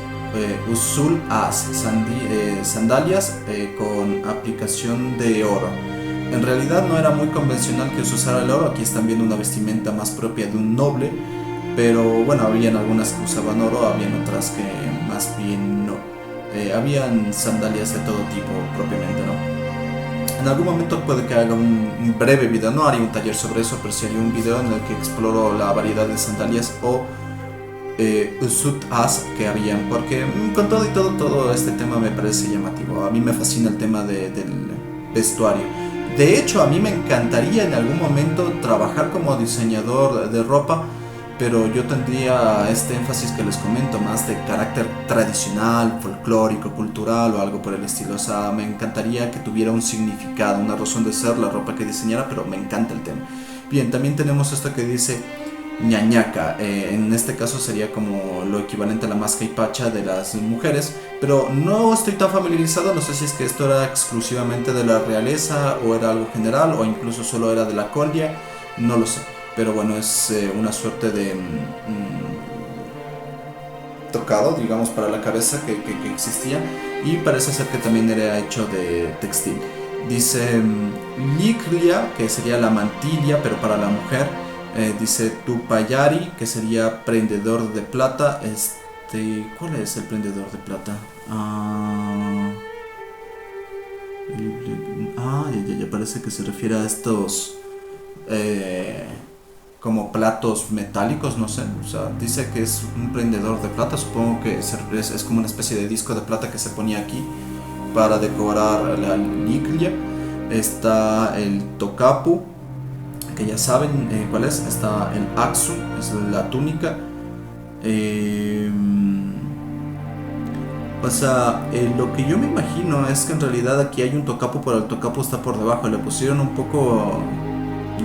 [SPEAKER 1] usul as, sandalias con aplicación de oro. En realidad no era muy convencional que se usara el oro. Aquí están viendo una vestimenta más propia de un noble, pero bueno, habían algunas que usaban oro, habían otras que más bien no. Habían sandalias de todo tipo propiamente, ¿no? En algún momento puede que haga un breve video, no haría un taller sobre eso, pero sí haría un video en el que exploro la variedad de sandalias o usut as que habían, porque con todo este tema me parece llamativo. A mí me fascina el tema del vestuario. De hecho, a mí me encantaría en algún momento trabajar como diseñador de ropa, pero yo tendría este énfasis que les comento, más de carácter tradicional, folclórico, cultural o algo por el estilo. O sea, me encantaría que tuviera un significado, una razón de ser la ropa que diseñara, pero me encanta el tema. Bien, también tenemos esto que dice ñañaca. En este caso sería como lo equivalente a la mascaipacha de las mujeres, pero no estoy tan familiarizado, no sé si es que esto era exclusivamente de la realeza o era algo general o incluso solo era de la cordia, no lo sé, pero bueno, es una suerte de tocado, digamos, para la cabeza que existía, y parece ser que también era hecho de textil. Dice liclia, que sería la mantilla pero para la mujer. Dice Tupayari, que sería prendedor de plata. ¿Cuál es el prendedor de plata? Ya parece que se refiere a estos como platos metálicos, no sé. O sea, dice que es un prendedor de plata. Supongo que es como una especie de disco de plata que se ponía aquí para decorar la liclia. Está el tocapu, que ya saben cuál es. Está el axu, es la túnica. O sea, lo que yo me imagino es que en realidad aquí hay un tocapu, pero el tocapu está por debajo. Le pusieron un poco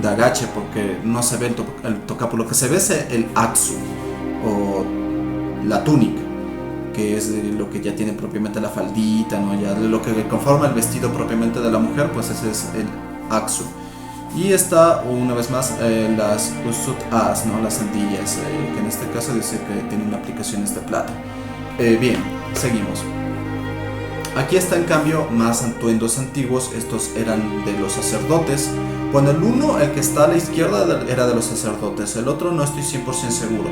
[SPEAKER 1] agache, porque no se ve el tocapo. Lo que se ve es el axu o la túnica, que es lo que ya tiene propiamente la faldita, ¿no? Ya lo que conforma el vestido propiamente de la mujer, pues ese es el axu. Y está una vez más las usut as, ¿no? Las sandillas, que en este caso dice que tienen aplicaciones de plata. Bien, seguimos. Aquí está en cambio más atuendos antiguos. Estos eran de los sacerdotes. Bueno, el uno, el que está a la izquierda, era de los sacerdotes. El otro no estoy 100% seguro.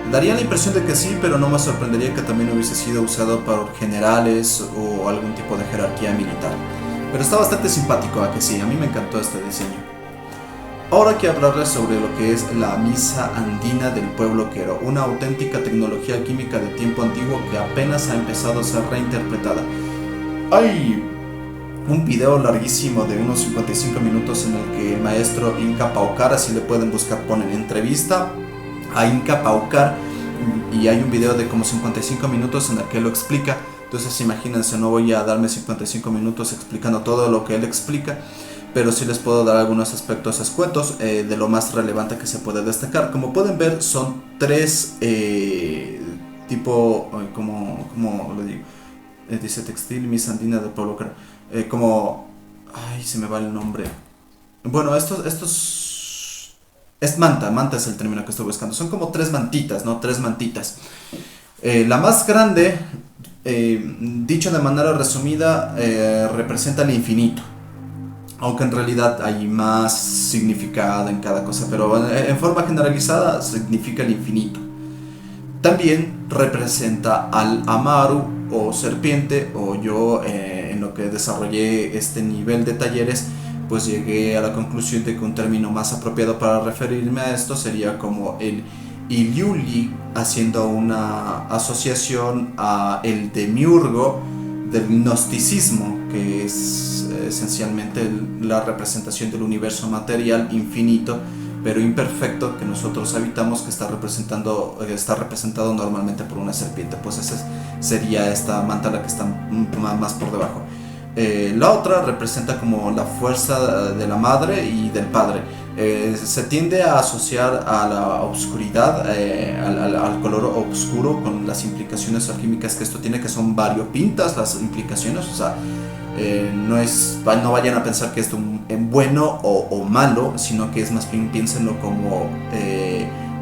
[SPEAKER 1] Daría la impresión de que sí, pero no me sorprendería que también hubiese sido usado por generales o algún tipo de jerarquía militar. Pero está bastante simpático, ¿a que sí? A mí me encantó este diseño. Ahora quiero hablarles sobre lo que es la misa andina del pueblo quero, una auténtica tecnología alquímica de tiempo antiguo que apenas ha empezado a ser reinterpretada. Hay un video larguísimo de unos 55 minutos en el que el maestro Inca Paucar, así le pueden buscar, ponen entrevista a Inca Paucar, y hay un video de como 55 minutos en el que él lo explica. Entonces imagínense, no voy a darme 55 minutos explicando todo lo que él explica, pero sí les puedo dar algunos aspectos escuetos de lo más relevante que se puede destacar. Como pueden ver, son tres tipo, como lo digo, dice textil, misa andina del pueblo quero, como, ay, se me va el nombre. Bueno, estos es manta es el término que estoy buscando. Son como tres mantitas, ¿no? Tres mantitas. La más grande, dicho de manera resumida, representa el infinito. Aunque en realidad hay más significado en cada cosa, pero en forma generalizada significa el infinito. También representa al Amaru o serpiente, o yo en lo que desarrollé este nivel de talleres, pues llegué a la conclusión de que un término más apropiado para referirme a esto sería como el Iliuli, haciendo una asociación a el demiurgo del gnosticismo, que es esencialmente la representación del universo material infinito pero imperfecto que nosotros habitamos, que está representado normalmente por una serpiente. Pues esa sería esta manta la que está más por debajo. La otra representa como la fuerza de la madre y del padre. Se tiende a asociar a la oscuridad, al color oscuro, con las implicaciones alquímicas que esto tiene, que son variopintas las implicaciones. O sea, no vayan a pensar que esto es bueno o malo, sino que es más bien, piénsenlo como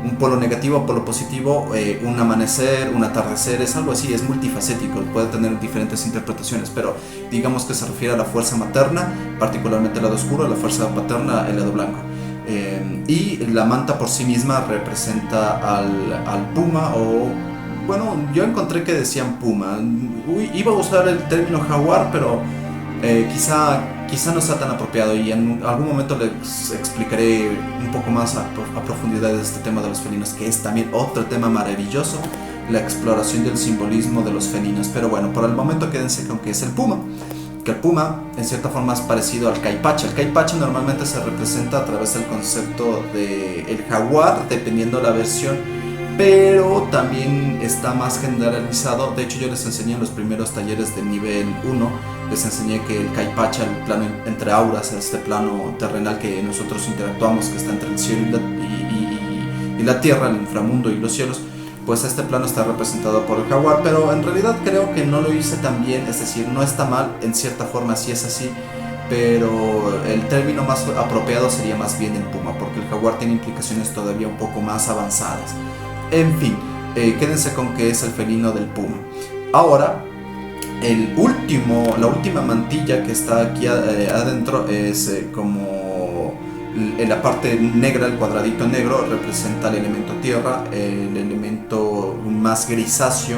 [SPEAKER 1] un polo negativo o polo positivo, un amanecer, un atardecer, es algo así, es multifacético, puede tener diferentes interpretaciones, pero digamos que se refiere a la fuerza materna, particularmente el lado oscuro, a la fuerza paterna, el lado blanco. Y la manta por sí misma representa al puma, o bueno, yo encontré que decían puma. Iba a usar el término jaguar, pero quizá no sea tan apropiado, y en algún momento les explicaré un poco más a profundidad de este tema de los felinos, que es también otro tema maravilloso, la exploración del simbolismo de los felinos. Pero bueno, por el momento quédense con que es el puma, que el puma en cierta forma es parecido al caipacha. El caipacha normalmente se representa a través del concepto del jaguar, dependiendo la versión, pero también está más generalizado. De hecho, yo les enseñé en los primeros talleres del nivel 1, les enseñé que el caipacha, el plano entre auras, este plano terrenal que nosotros interactuamos, que está entre el cielo y la tierra, el inframundo y los cielos, pues este plano está representado por el jaguar, pero en realidad creo que no lo hice tan bien, es decir, no está mal, en cierta forma sí es así, pero el término más apropiado sería más bien el puma, porque el jaguar tiene implicaciones todavía un poco más avanzadas. En fin, quédense con que es el felino del puma. Ahora, la última mantilla que está aquí adentro es como en la parte negra, el cuadradito negro representa el elemento tierra, el elemento más grisáceo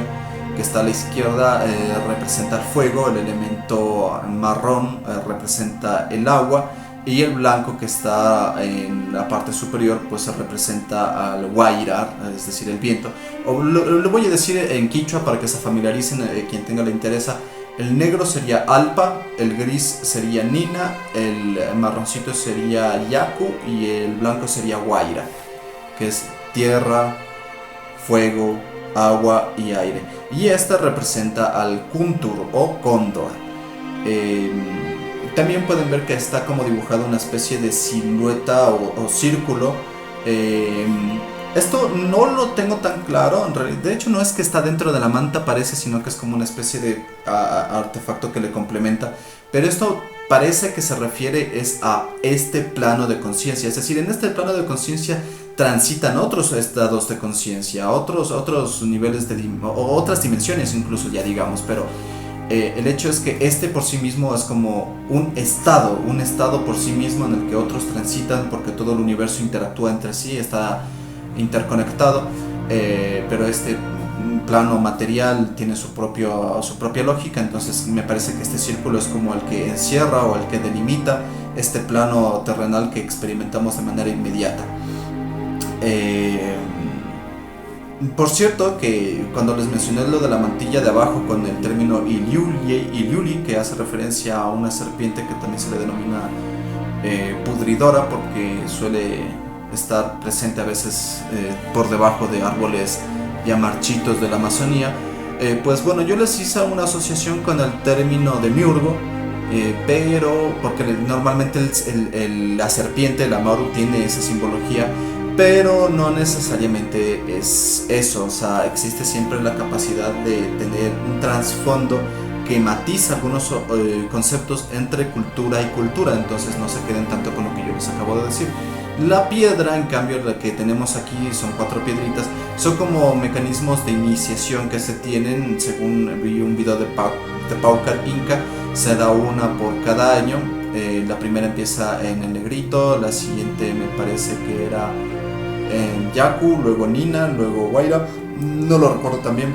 [SPEAKER 1] que está a la izquierda representa el fuego, el elemento marrón representa el agua, y el blanco que está en la parte superior pues representa al Guairar, es decir, el viento. Lo voy a decir en quichua para que se familiaricen, quien tenga le interesa. El negro sería Alpa, el gris sería Nina, el marroncito sería Yaku y el blanco sería Guaira, que es tierra, fuego, agua y aire. Y este representa al Kuntur o cóndor. También pueden ver que está como dibujado una especie de silueta o círculo. Esto no lo tengo tan claro, en realidad, de hecho no es que está dentro de la manta parece, sino que es como una especie de artefacto que le complementa, pero esto parece que se refiere es a este plano de conciencia, es decir, en este plano de conciencia transitan otros estados de conciencia, otros niveles o otras dimensiones incluso ya digamos, pero el hecho es que este por sí mismo es como un estado por sí mismo en el que otros transitan porque todo el universo interactúa entre sí, está interconectado, pero este plano material tiene su propia lógica, entonces me parece que este círculo es como el que encierra o el que delimita este plano terrenal que experimentamos de manera inmediata. Por cierto, que cuando les mencioné lo de la mantilla de abajo con el término Iliuli, que hace referencia a una serpiente que también se le denomina pudridora porque suele estar presente a veces por debajo de árboles ya marchitos de la Amazonía, pues bueno, yo les hice una asociación con el término de miurgo, pero porque normalmente la serpiente, la maru, tiene esa simbología, pero no necesariamente es eso, o sea, existe siempre la capacidad de tener un trasfondo que matiza algunos conceptos entre cultura y cultura, entonces no se queden tanto con lo que yo les acabo de decir. La piedra, en cambio, la que tenemos aquí son 4 piedritas, son como mecanismos de iniciación que se tienen, según vi un video de Paucar Inca, se da una por cada año. La primera empieza en el Negrito, la siguiente me parece que era en Yacu, luego Nina, luego Guaira, no lo recuerdo también,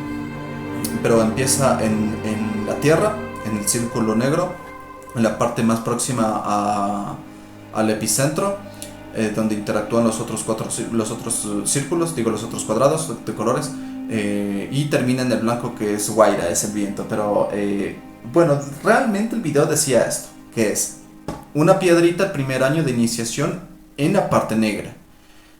[SPEAKER 1] pero empieza en la tierra, en el círculo negro, en la parte más próxima al epicentro, donde interactúan los otros círculos, digo los otros cuadrados de colores, y termina en el blanco, que es Guaira, es el viento. Pero bueno, realmente el video decía esto, que es una piedrita el primer año de iniciación en la parte negra.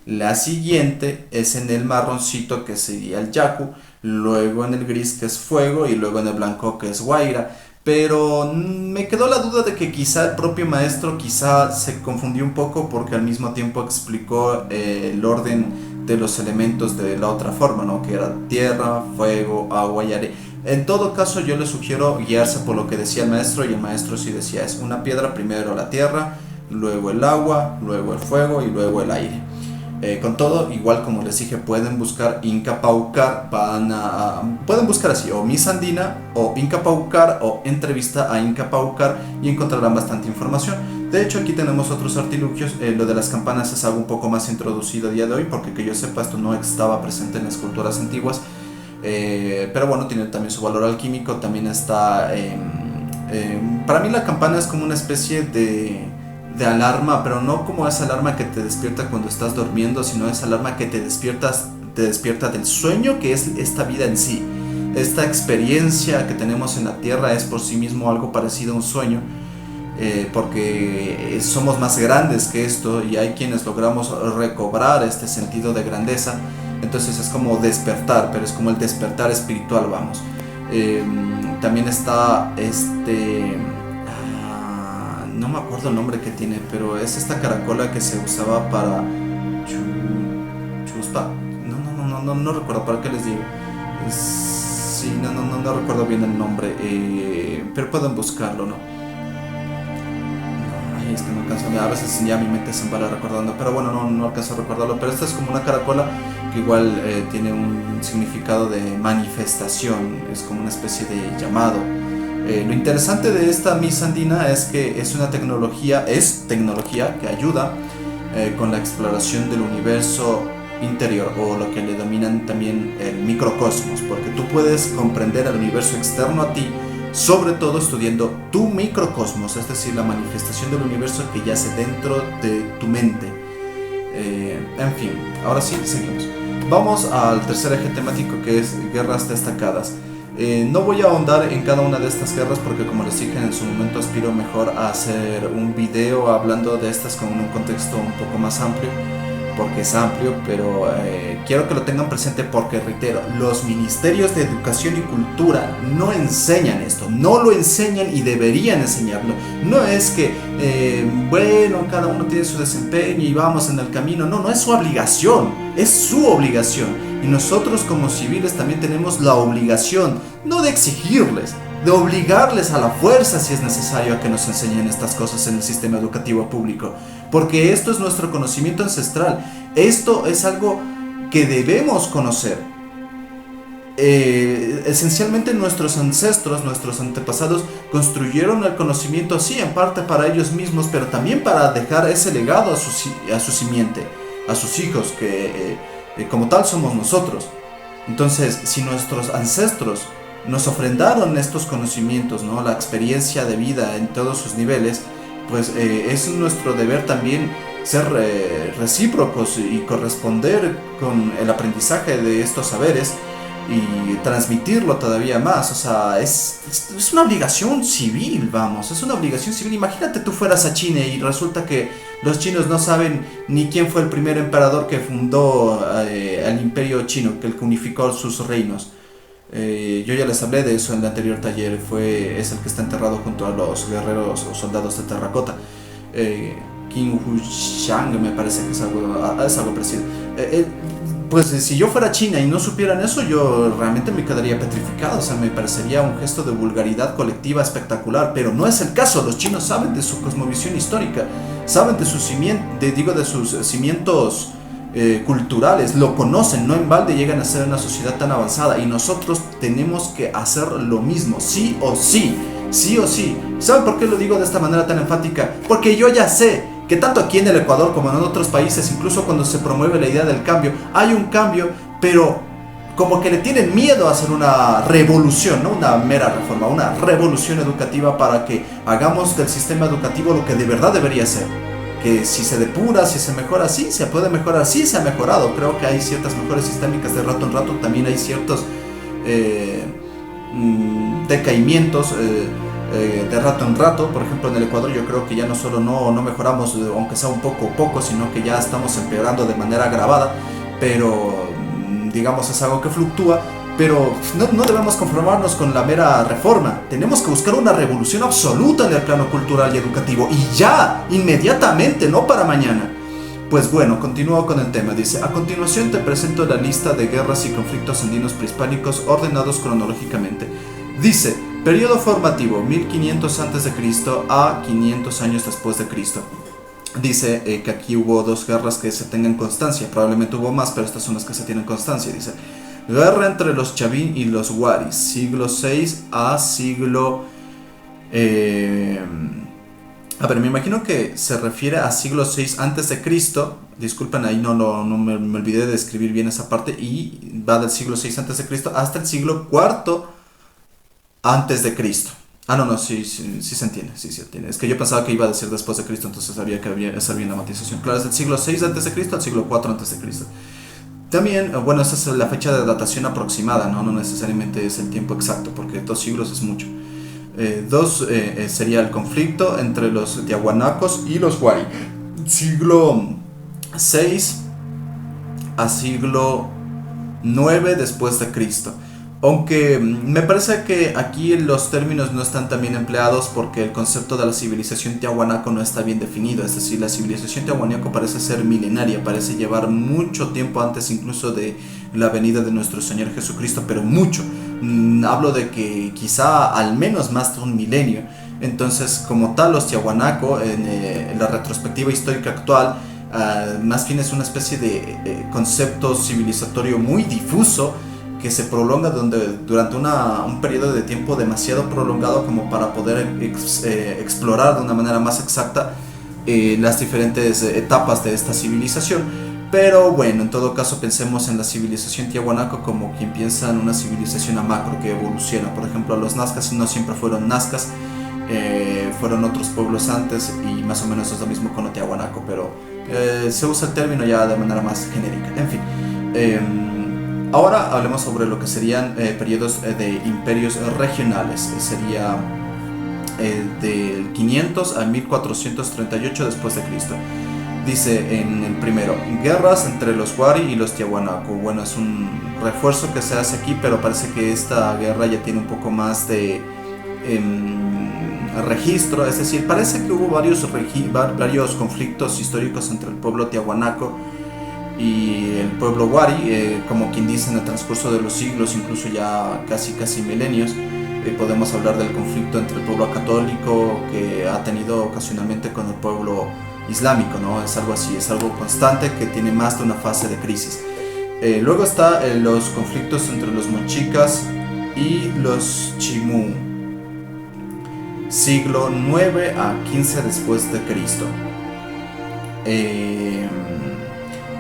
[SPEAKER 1] La siguiente es en el marroncito, que sería el Yaku, luego en el gris, que es fuego, y luego en el blanco, que es Guaira. Pero me quedó la duda de que quizá el propio maestro quizá se confundió un poco, porque al mismo tiempo explicó el orden de los elementos de la otra forma, ¿no? Que era tierra, fuego, agua y aire. En todo caso, yo les sugiero guiarse por lo que decía el maestro, y el maestro sí decía, es una piedra, primero la tierra, luego el agua, luego el fuego y luego el aire. Con todo, igual como les dije, pueden buscar Inca Paucar, pueden buscar así, o Miss Andina, o Inca Paucar, o entrevista a Inca Paucar, y encontrarán bastante información. De hecho, aquí tenemos otros artilugios. Lo de las campanas es algo un poco más introducido a día de hoy, porque que yo sepa, esto no estaba presente en las culturas antiguas. Pero bueno, tiene también su valor alquímico. También está... para mí la campana es como una especie de alarma, pero no como esa alarma que te despierta cuando estás durmiendo, sino esa alarma que te despierta del sueño que es esta vida en sí. Esta experiencia que tenemos en la tierra es por sí mismo algo parecido a un sueño, porque somos más grandes que esto, y hay quienes logramos recobrar este sentido de grandeza. Entonces es como despertar, pero es como el despertar espiritual, vamos. También está no me acuerdo el nombre que tiene, pero es esta caracola que se usaba para chuspa. No recuerdo, ¿para qué les digo? Sí, no recuerdo bien el nombre, pero pueden buscarlo, ¿no? Ay, es que no alcanzo, a veces ya mi mente se embala recordando, pero bueno, no alcanzo a recordarlo. Pero esta es como una caracola que igual tiene un significado de manifestación, es como una especie de llamado. Lo interesante de esta Miss Andina es que es tecnología que ayuda con la exploración del universo interior, o lo que le denominan también el microcosmos, porque tú puedes comprender el universo externo a ti, sobre todo estudiando tu microcosmos, es decir, la manifestación del universo que yace dentro de tu mente. En fin, ahora sí, seguimos. Vamos al tercer eje temático, que es guerras destacadas. No voy a ahondar en cada una de estas guerras, porque como les dije en su momento, aspiro mejor a hacer un video hablando de estas con un contexto un poco más amplio. porque es amplio, pero quiero que lo tengan presente porque, reitero, los ministerios de educación y cultura no enseñan esto, no lo enseñan y deberían enseñarlo. No es que, bueno, cada uno tiene su desempeño y vamos en el camino, no es su obligación, es su obligación. Y nosotros como civiles también tenemos la obligación, no de exigirles, de obligarles a la fuerza si es necesario a que nos enseñen estas cosas en el sistema educativo público, porque esto es nuestro conocimiento ancestral, esto es algo que debemos conocer. Esencialmente nuestros ancestros, nuestros antepasados construyeron el conocimiento, sí, en parte para ellos mismos, pero también para dejar ese legado a su simiente, a sus hijos, que como tal somos nosotros. Entonces, si nuestros ancestros nos ofrendaron estos conocimientos, ¿no?, la experiencia de vida en todos sus niveles, pues es nuestro deber también ser recíprocos y corresponder con el aprendizaje de estos saberes y transmitirlo todavía más. O sea, es una obligación civil, vamos, es una obligación civil. Imagínate tú fueras a China y resulta que los chinos no saben ni quién fue el primer emperador que fundó el imperio chino, que unificó sus reinos. Yo ya les hablé de eso en el anterior taller, es el que está enterrado junto a los guerreros o soldados de terracota. Qin Hushang me parece que es algo parecido. Pues si yo fuera China y no supieran eso, yo realmente me quedaría petrificado. O sea, me parecería un gesto de vulgaridad colectiva espectacular, pero no es el caso. Los chinos saben de su cosmovisión histórica, saben de sus cimientos culturales, lo conocen, no en balde llegan a ser una sociedad tan avanzada, y nosotros tenemos que hacer lo mismo, sí o sí, sí o sí. ¿Saben por qué lo digo de esta manera tan enfática? Porque yo ya sé que tanto aquí en el Ecuador como en otros países, incluso cuando se promueve la idea del cambio, hay un cambio, pero como que le tienen miedo a hacer una revolución, no una mera reforma, una revolución educativa para que hagamos del sistema educativo lo que de verdad debería ser. Que si se depura, si se mejora, sí, se puede mejorar, sí se ha mejorado. Creo que hay ciertas mejoras sistémicas de rato en rato, también hay ciertos decaimientos de rato en rato. Por ejemplo, en el Ecuador yo creo que ya no solo no mejoramos, aunque sea un poco, sino que ya estamos empeorando de manera agravada, pero digamos es algo que fluctúa. Pero no debemos conformarnos con la mera reforma. Tenemos que buscar una revolución absoluta en el plano cultural y educativo. Y ya, inmediatamente, no para mañana. Pues bueno, continúo con el tema. Dice: a continuación te presento la lista de guerras y conflictos andinos prehispánicos ordenados cronológicamente. Dice: periodo formativo, 1500 a.C. a 500 años después de Cristo. Dice que aquí hubo 2 guerras que se tengan constancia. Probablemente hubo más, pero estas son las que se tienen constancia. Dice: guerra entre los Chavín y los Waris, siglo VI a siglo... a ver, me imagino que se refiere a siglo VI antes de Cristo. Disculpen, ahí no me olvidé de escribir bien esa parte. Y va del siglo VI antes de Cristo hasta el siglo IV antes de Cristo. Sí se entiende, sí se entiende. Es que yo pensaba que iba a decir después de Cristo, entonces sabía que hacer bien la matización. Claro, es del siglo VI antes de Cristo al siglo IV antes de Cristo. También, bueno, esa es la fecha de datación aproximada, no necesariamente es el tiempo exacto, porque 2 siglos es mucho. Sería el conflicto entre los tiahuanacos y los huari. Siglo VI a siglo IX después de Cristo. Aunque me parece que aquí los términos no están tan bien empleados, porque el concepto de la civilización tiahuanaco no está bien definido. Es decir, la civilización tiahuanaco parece ser milenaria, parece llevar mucho tiempo antes incluso de la venida de nuestro Señor Jesucristo, pero mucho. Hablo de que quizá al menos más de un milenio. Entonces, como tal, los tiahuanaco, en la retrospectiva histórica actual, más bien es una especie de concepto civilizatorio muy difuso, que se prolonga durante un periodo de tiempo demasiado prolongado como para poder explorar de una manera más exacta las diferentes etapas de esta civilización. Pero bueno, en todo caso pensemos en la civilización tiahuanaco como quien piensa en una civilización a macro que evoluciona. Por ejemplo, los nazcas no siempre fueron nazcas, fueron otros pueblos antes, y más o menos es lo mismo con lo tiahuanaco, pero se usa el término ya de manera más genérica. En fin, ahora hablemos sobre lo que serían periodos de imperios regionales. Sería del 500 a 1438 después de Cristo. Dice en el primero, guerras entre los Wari y los Tiahuanaco. Bueno, es un refuerzo que se hace aquí, pero parece que esta guerra ya tiene un poco más de registro. Es decir, parece que hubo varios conflictos históricos entre el pueblo Tiahuanaco y el pueblo Wari, como quien dice, en el transcurso de los siglos, incluso ya casi milenios. Podemos hablar del conflicto entre el pueblo católico que ha tenido ocasionalmente con el pueblo islámico, ¿no? Es algo así, es algo constante que tiene más de una fase de crisis. Luego está los conflictos entre los mochicas y los chimú, siglo 9 a 15 después de Cristo.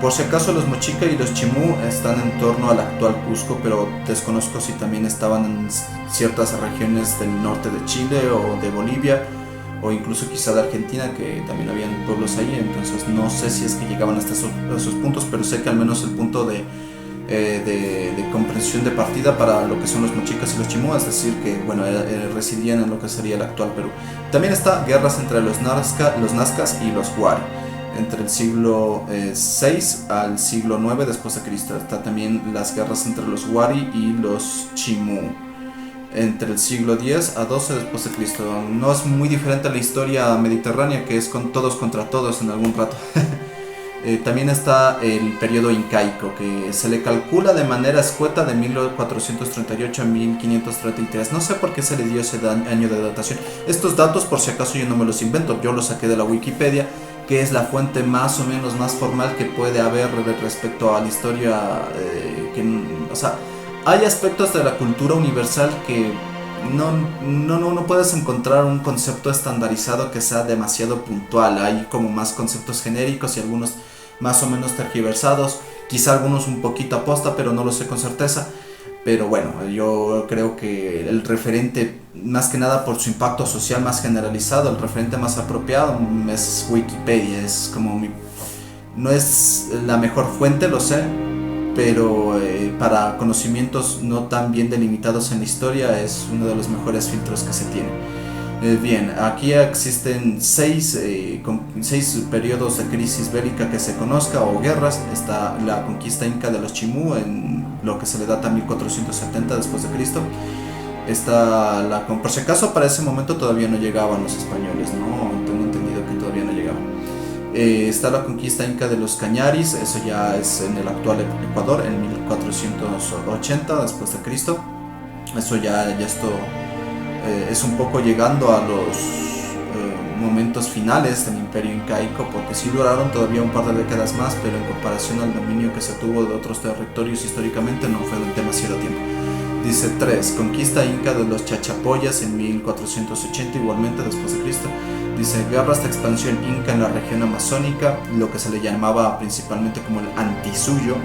[SPEAKER 1] Por si acaso, los mochica y los chimú están en torno al actual Cusco, pero desconozco si también estaban en ciertas regiones del norte de Chile o de Bolivia, o incluso quizá de Argentina, que también habían pueblos ahí. Entonces no sé si es que llegaban hasta esos puntos, pero sé que al menos el punto de comprensión de partida para lo que son los mochicas y los chimú, es decir, que bueno, residían en lo que sería el actual Perú. También está guerras entre los nazcas y los Wari, entre el siglo 6 al siglo 9 después de Cristo. Está también las guerras entre los Wari y los chimú, entre el siglo 10 a 12 después de Cristo. No es muy diferente a la historia mediterránea, que es con todos contra todos en algún rato. También está el periodo incaico, que se le calcula de manera escueta de 1438 a 1533. No sé por qué se le dio ese año de datación. Estos datos, por si acaso, yo no me los invento, yo los saqué de la Wikipedia, que es la fuente más o menos más formal que puede haber respecto a la historia. O sea, hay aspectos de la cultura universal que no puedes encontrar un concepto estandarizado que sea demasiado puntual. Hay como más conceptos genéricos y algunos más o menos tergiversados, quizá algunos un poquito aposta, pero no lo sé con certeza. Pero bueno, yo creo que el referente, más que nada por su impacto social más generalizado, el referente más apropiado es Wikipedia. Es como no es la mejor fuente, lo sé, pero para conocimientos no tan bien delimitados en la historia es uno de los mejores filtros que se tiene. Bien, aquí existen seis periodos de crisis bélica que se conozca, o guerras. Está la conquista inca de los chimú, en lo que se le data a 1470 después de Cristo. Está por si acaso, para ese momento todavía no llegaban los españoles, ¿no? Tengo entendido que todavía no llegaban. Está la conquista inca de los Cañaris, eso ya es en el actual Ecuador, en 1480 después de Cristo. Eso esto es un poco llegando a los momentos finales del imperio incaico, porque sí duraron todavía un par de décadas más, pero en comparación al dominio que se tuvo de otros territorios históricamente no fue demasiado tiempo. Dice 3, conquista inca de los Chachapoyas en 1480 igualmente después de Cristo. Dice guerras de expansión inca en la región amazónica, lo que se le llamaba principalmente como el Antisuyo,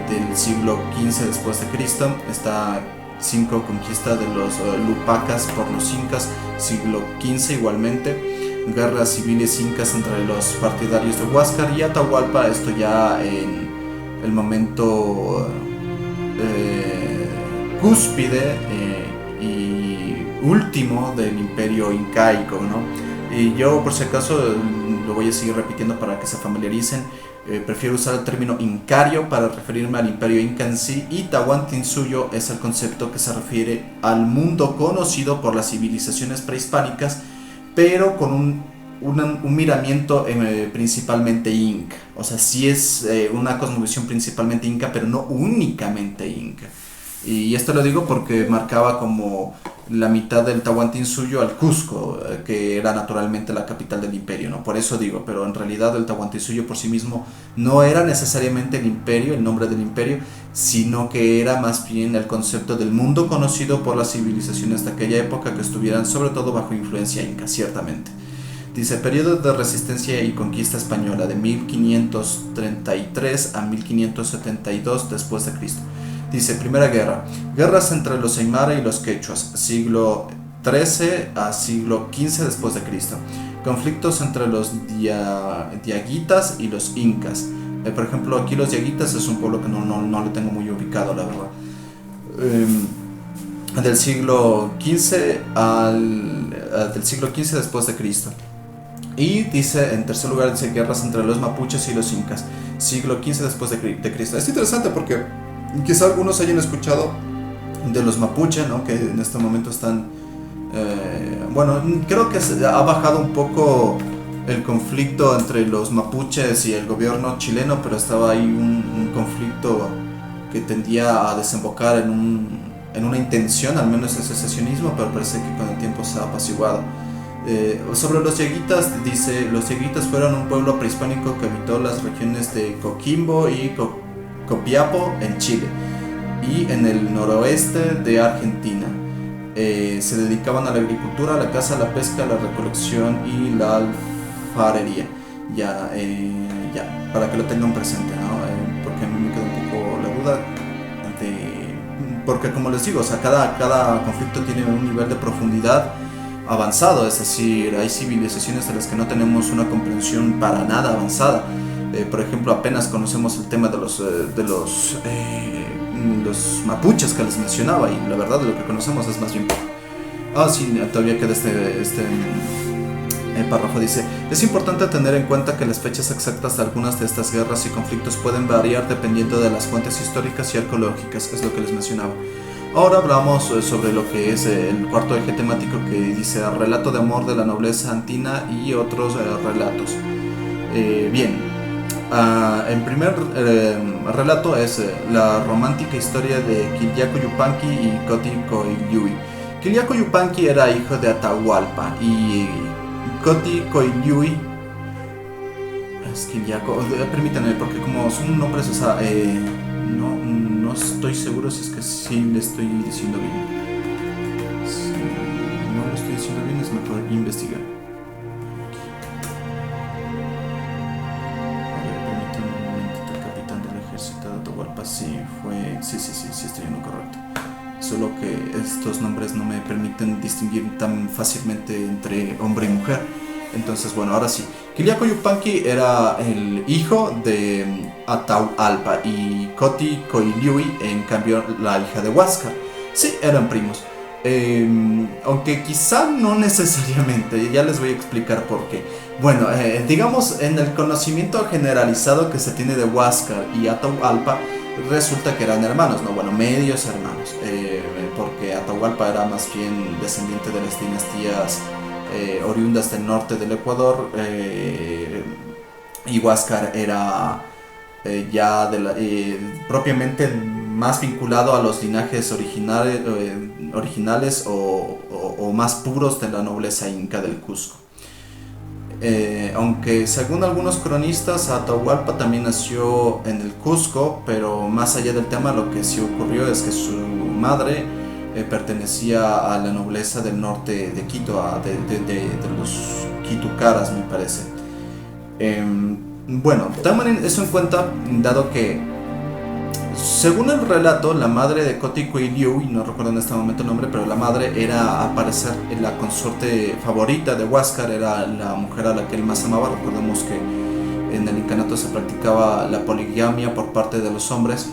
[SPEAKER 1] del siglo XV después de Cristo. Está 5, conquista de los Lupacas por los incas, siglo XV igualmente. Guerras civiles incas entre los partidarios de Huáscar y Atahualpa, esto ya en el momento cúspide y último del imperio incaico, ¿no? Y yo, por si acaso, lo voy a seguir repitiendo para que se familiaricen. Prefiero usar el término incario para referirme al imperio inca en sí, y Tahuantinsuyo es el concepto que se refiere al mundo conocido por las civilizaciones prehispánicas, pero con un miramiento principalmente inca. O sea, sí es una cosmovisión principalmente inca, pero no únicamente inca. Y esto lo digo porque marcaba como la mitad del Tahuantinsuyo al Cusco, que era naturalmente la capital del imperio, ¿no? Por eso digo, pero en realidad el Tahuantinsuyo por sí mismo no era necesariamente el imperio, el nombre del imperio, sino que era más bien el concepto del mundo conocido por las civilizaciones de aquella época, que estuvieran sobre todo bajo influencia inca, ciertamente. Dice, periodo de resistencia y conquista española de 1533 a 1572 después de Cristo. Dice, primera guerra, guerras entre los Aymara y los Quechuas, siglo XIII a siglo XV después de Cristo. Conflictos entre los diaguitas y los incas. Por ejemplo, aquí los diaguitas es un pueblo que no lo tengo muy ubicado, la verdad. Del siglo XV después de Cristo. Y dice, en tercer lugar, dice guerras entre los mapuches y los incas, siglo XV después de Cristo. Es interesante porque quizá algunos hayan escuchado de los mapuches, ¿no? Que en este momento están... bueno, creo que ha bajado un poco el conflicto entre los mapuches y el gobierno chileno, pero estaba ahí un conflicto que tendía a desembocar en una intención, al menos de secesionismo, pero parece que con el tiempo se ha apaciguado. Sobre los yeguitas, dice, los yeguitas fueron un pueblo prehispánico que habitó las regiones de Coquimbo y Copiapó en Chile y en el noroeste de Argentina. Se dedicaban a la agricultura, a la caza, a la pesca, a la recolección y la alfarería. Ya, para que lo tengan presente, ¿no? Porque a mí me queda un poco la duda porque como les digo, o sea, cada conflicto tiene un nivel de profundidad avanzado, es decir, hay civilizaciones de las que no tenemos una comprensión para nada avanzada. Por ejemplo, apenas conocemos el tema de los mapuches que les mencionaba, y la verdad de lo que conocemos es más bien poco. Sí, todavía queda este párrafo. Dice, es importante tener en cuenta que las fechas exactas de algunas de estas guerras y conflictos pueden variar dependiendo de las fuentes históricas y arqueológicas, es lo que les mencionaba. Ahora hablamos sobre lo que es el cuarto eje temático, que dice relato de amor de la nobleza antina y otros relatos. Bien, el primer relato es la romántica historia de Quiliaco Yupanqui y Coti Coiliui. Quiliaco Yupanqui era hijo de Atahualpa y Coti Coiliui es Quiliaco, permítanme, porque como son nombres, o sea, no estoy seguro si es que sí le estoy diciendo bien. Si no lo estoy diciendo bien, es mejor investigar. A ver, permítanme un momentito. El capitán del ejército de Atahualpa sí estoy en lo correcto. Solo que estos nombres no me permiten distinguir tan fácilmente entre hombre y mujer. Entonces, bueno, ahora sí. Quiliaco Yupanqui era el hijo de Atahualpa y Coti Coiliui, en cambio, la hija de Huáscar. Sí, eran primos. Aunque quizá no necesariamente, ya les voy a explicar por qué. Bueno, digamos, en el conocimiento generalizado que se tiene de Huáscar y Atahualpa, resulta que eran hermanos, ¿no? Bueno, medios hermanos, porque Atahualpa era más bien descendiente de las dinastías oriundas del norte del Ecuador, y Huáscar era ya propiamente más vinculado a los linajes originales o más puros de la nobleza inca del Cusco. Aunque según algunos cronistas, Atahualpa también nació en el Cusco, pero más allá del tema, lo que sí ocurrió es que su madre pertenecía a la nobleza del norte de Quito, de los quitucaras, me parece. Bueno, tomen eso en cuenta, dado que según el relato, la madre de Coti Coiliui, no recuerdo en este momento el nombre, pero la madre era, al parecer, la consorte favorita de Huáscar, era la mujer a la que él más amaba. Recordemos que en el incanato se practicaba la poligamia por parte de los hombres.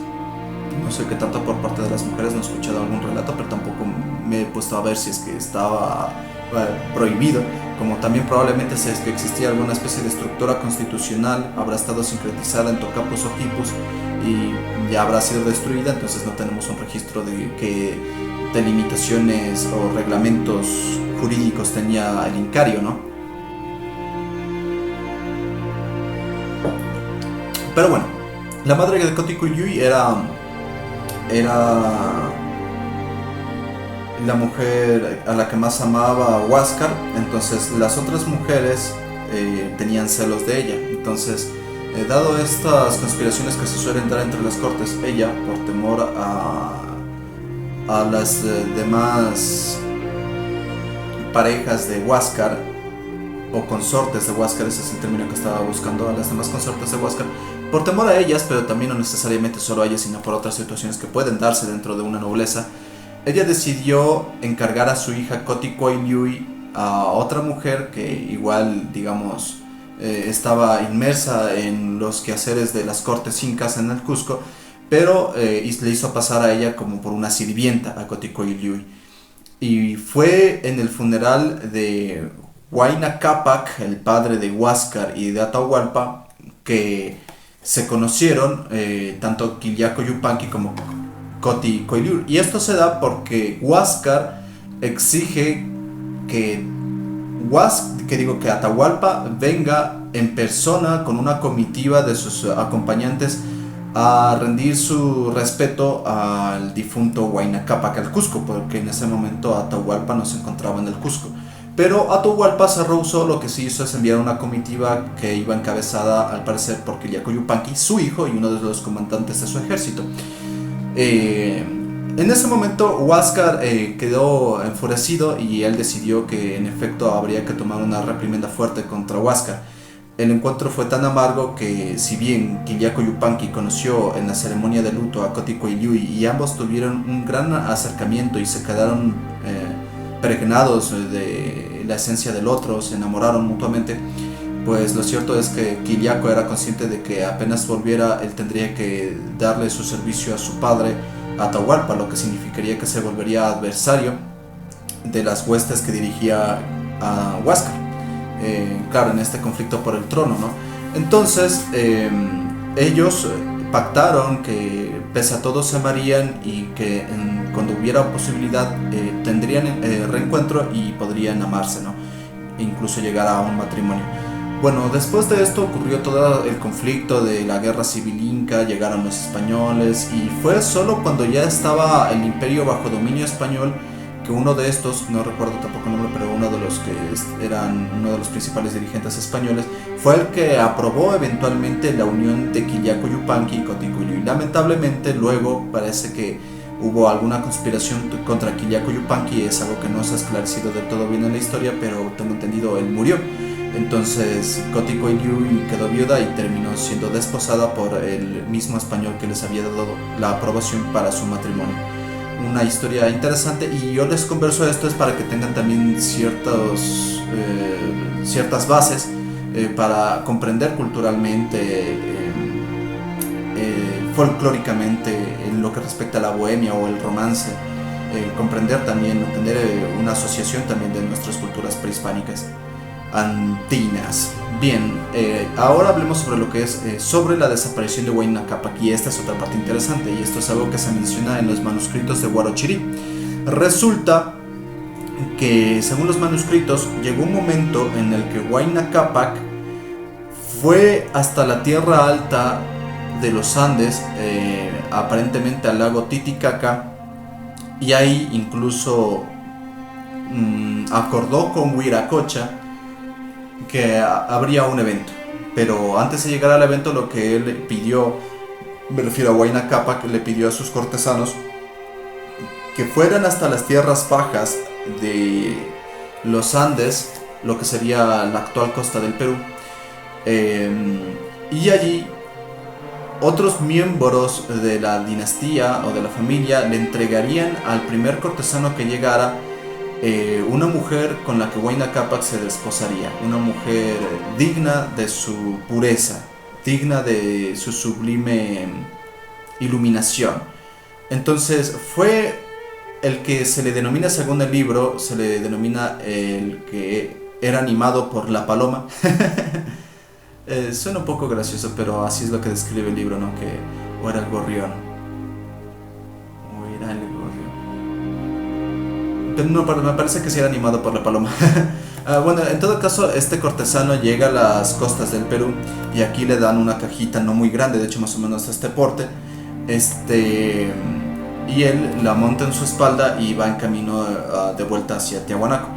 [SPEAKER 1] No sé qué tanto por parte de las mujeres, no he escuchado algún relato, pero tampoco me he puesto a ver si es que estaba prohibido. Como también probablemente si es que existía alguna especie de estructura constitucional, habrá estado sincretizada en Tocapos o Quipus y ya habrá sido destruida, entonces no tenemos un registro de qué delimitaciones o reglamentos jurídicos tenía el incario, ¿no? Pero bueno, la madre de Coti Coiliui era la mujer a la que más amaba a Huáscar. Entonces las otras mujeres tenían celos de ella. Entonces, dado estas conspiraciones que se suelen dar entre las cortes, ella, por temor a las demás parejas de Huáscar, o consortes de Huáscar, ese es el término que estaba buscando, a las demás consortes de Huáscar, por temor a ellas, pero también no necesariamente solo a ellas, sino por otras situaciones que pueden darse dentro de una nobleza, ella decidió encargar a su hija Coti Coiliui a otra mujer que igual, digamos, estaba inmersa en los quehaceres de las cortes incas en el Cusco, pero le hizo pasar a ella como por una sirvienta, a Coti Coiliui. Y fue en el funeral de Huayna Cápac, el padre de Huáscar y de Atahualpa, que se conocieron tanto Quillaco Yupanqui como Coti Coiliur. Y esto se da porque Huáscar exige que Atahualpa venga en persona con una comitiva de sus acompañantes a rendir su respeto al difunto Huayna Cápac al Cusco, porque en ese momento Atahualpa no se encontraba en el Cusco. Pero Atahualpa se rehusó. Lo que se hizo es enviar una comitiva que iba encabezada al parecer por Quillaco Yupanqui, su hijo y uno de los comandantes de su ejército. En ese momento Huáscar quedó enfurecido y él decidió que en efecto habría que tomar una reprimenda fuerte contra Huáscar. El encuentro fue tan amargo que, si bien Quillaco Yupanqui conoció en la ceremonia de luto a Coti Coiliui y ambos tuvieron un gran acercamiento y se quedaron pregnados de la esencia del otro, se enamoraron mutuamente, pues lo cierto es que Quillaco era consciente de que apenas volviera él tendría que darle su servicio a su padre Atahualpa, lo que significaría que se volvería adversario de las huestes que dirigía a Huáscar. Claro, en este conflicto por el trono, ¿no? Entonces ellos pactaron que pese a todo se amarían y que cuando hubiera posibilidad tendrían reencuentro y podrían amarse, ¿no? E incluso llegar a un matrimonio. Bueno, después de esto ocurrió todo el conflicto de la guerra civil inca, llegaron los españoles y fue solo cuando ya estaba el imperio bajo dominio español que uno de estos, no recuerdo tampoco el nombre, pero uno de los que eran uno de los principales dirigentes españoles, fue el que aprobó eventualmente la unión de Quillaco Yupanqui y Coti Coiliui. Lamentablemente luego parece que hubo alguna conspiración contra Quillaco Yupanqui, es algo que no se ha esclarecido del todo bien en la historia, pero tengo entendido él murió. Entonces Coti Coiliui quedó viuda y terminó siendo desposada por el mismo español que les había dado la aprobación para su matrimonio. Una historia interesante, y yo les converso esto es para que tengan también ciertas bases para comprender culturalmente, folclóricamente, en lo que respecta a la bohemia o el romance, comprender también, tener una asociación también de nuestras culturas prehispánicas andinas. Bien, ahora hablemos sobre lo que es sobre la desaparición de Huayna Cápac, y esta es otra parte interesante, y esto es algo que se menciona en los manuscritos de Huarochirí. Resulta que según los manuscritos llegó un momento en el que Huayna Cápac fue hasta la tierra alta de los Andes, aparentemente al lago Titicaca, y ahí incluso acordó con Huiracocha que habría un evento. Pero antes de llegar al evento, lo que él pidió, me refiero a Huayna Cápac, le pidió a sus cortesanos que fueran hasta las tierras bajas de los Andes, lo que sería la actual costa del Perú, y allí otros miembros de la dinastía o de la familia le entregarían al primer cortesano que llegara una mujer con la que Huayna Cápac se desposaría, una mujer digna de su pureza, digna de su sublime iluminación. Entonces fue el que se le denomina, según el libro, se le denomina el que era animado por la paloma. Suena un poco gracioso, pero así es lo que describe el libro, ¿no? Que o era el gorrión, o era el gorrión. No, me parece que sí era animado por la paloma. Bueno, en todo caso, este cortesano llega a las costas del Perú y aquí le dan una cajita no muy grande, de hecho más o menos de este porte, y él la monta en su espalda y va en camino de vuelta hacia Tiahuanaco.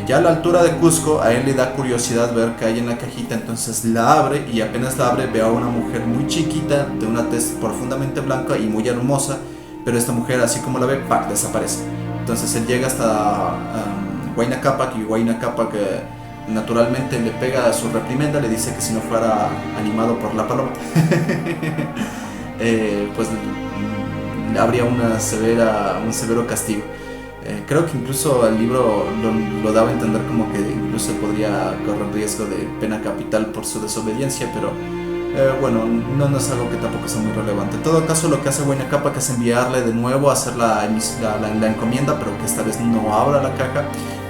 [SPEAKER 1] Ya a la altura de Cusco, a él le da curiosidad ver qué hay en la cajita, entonces la abre, y apenas la abre ve a una mujer muy chiquita, de una tez profundamente blanca y muy hermosa, pero esta mujer, así como la ve, ¡pac!, desaparece. Entonces él llega hasta Huayna Cápac, y Huayna Cápac naturalmente le pega su reprimenda, le dice que si no fuera animado por la paloma, pues habría un severo castigo. Creo que incluso el libro lo daba a entender como que incluso podría correr riesgo de pena capital por su desobediencia, pero bueno, no es algo que tampoco sea muy relevante. En todo caso, lo que hace Huayna Cápac es enviarle de nuevo a hacer la encomienda, pero que esta vez no abra la caja.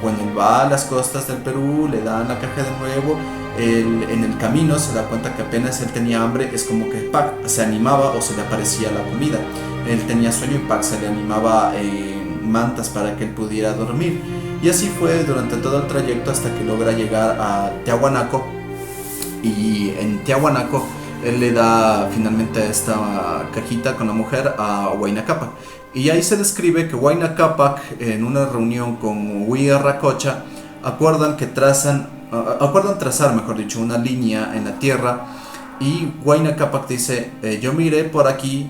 [SPEAKER 1] bueno, él va a las costas del Perú, le dan la caja de nuevo, él, en el camino se da cuenta que apenas él tenía hambre, es como que Pac se animaba o se le aparecía la comida. Él tenía sueño y Pac se le animaba mantas para que él pudiera dormir. Y así fue durante todo el trayecto hasta que logra llegar a Tiahuanaco. Y en Tiahuanaco él le da finalmente esta cajita con la mujer a Huayna Cápac. Y ahí se describe que Huayna Cápac, en una reunión con Huirracocha, acuerdan trazar, mejor dicho, una línea en la tierra. Y Huayna Cápac dice, yo miré por aquí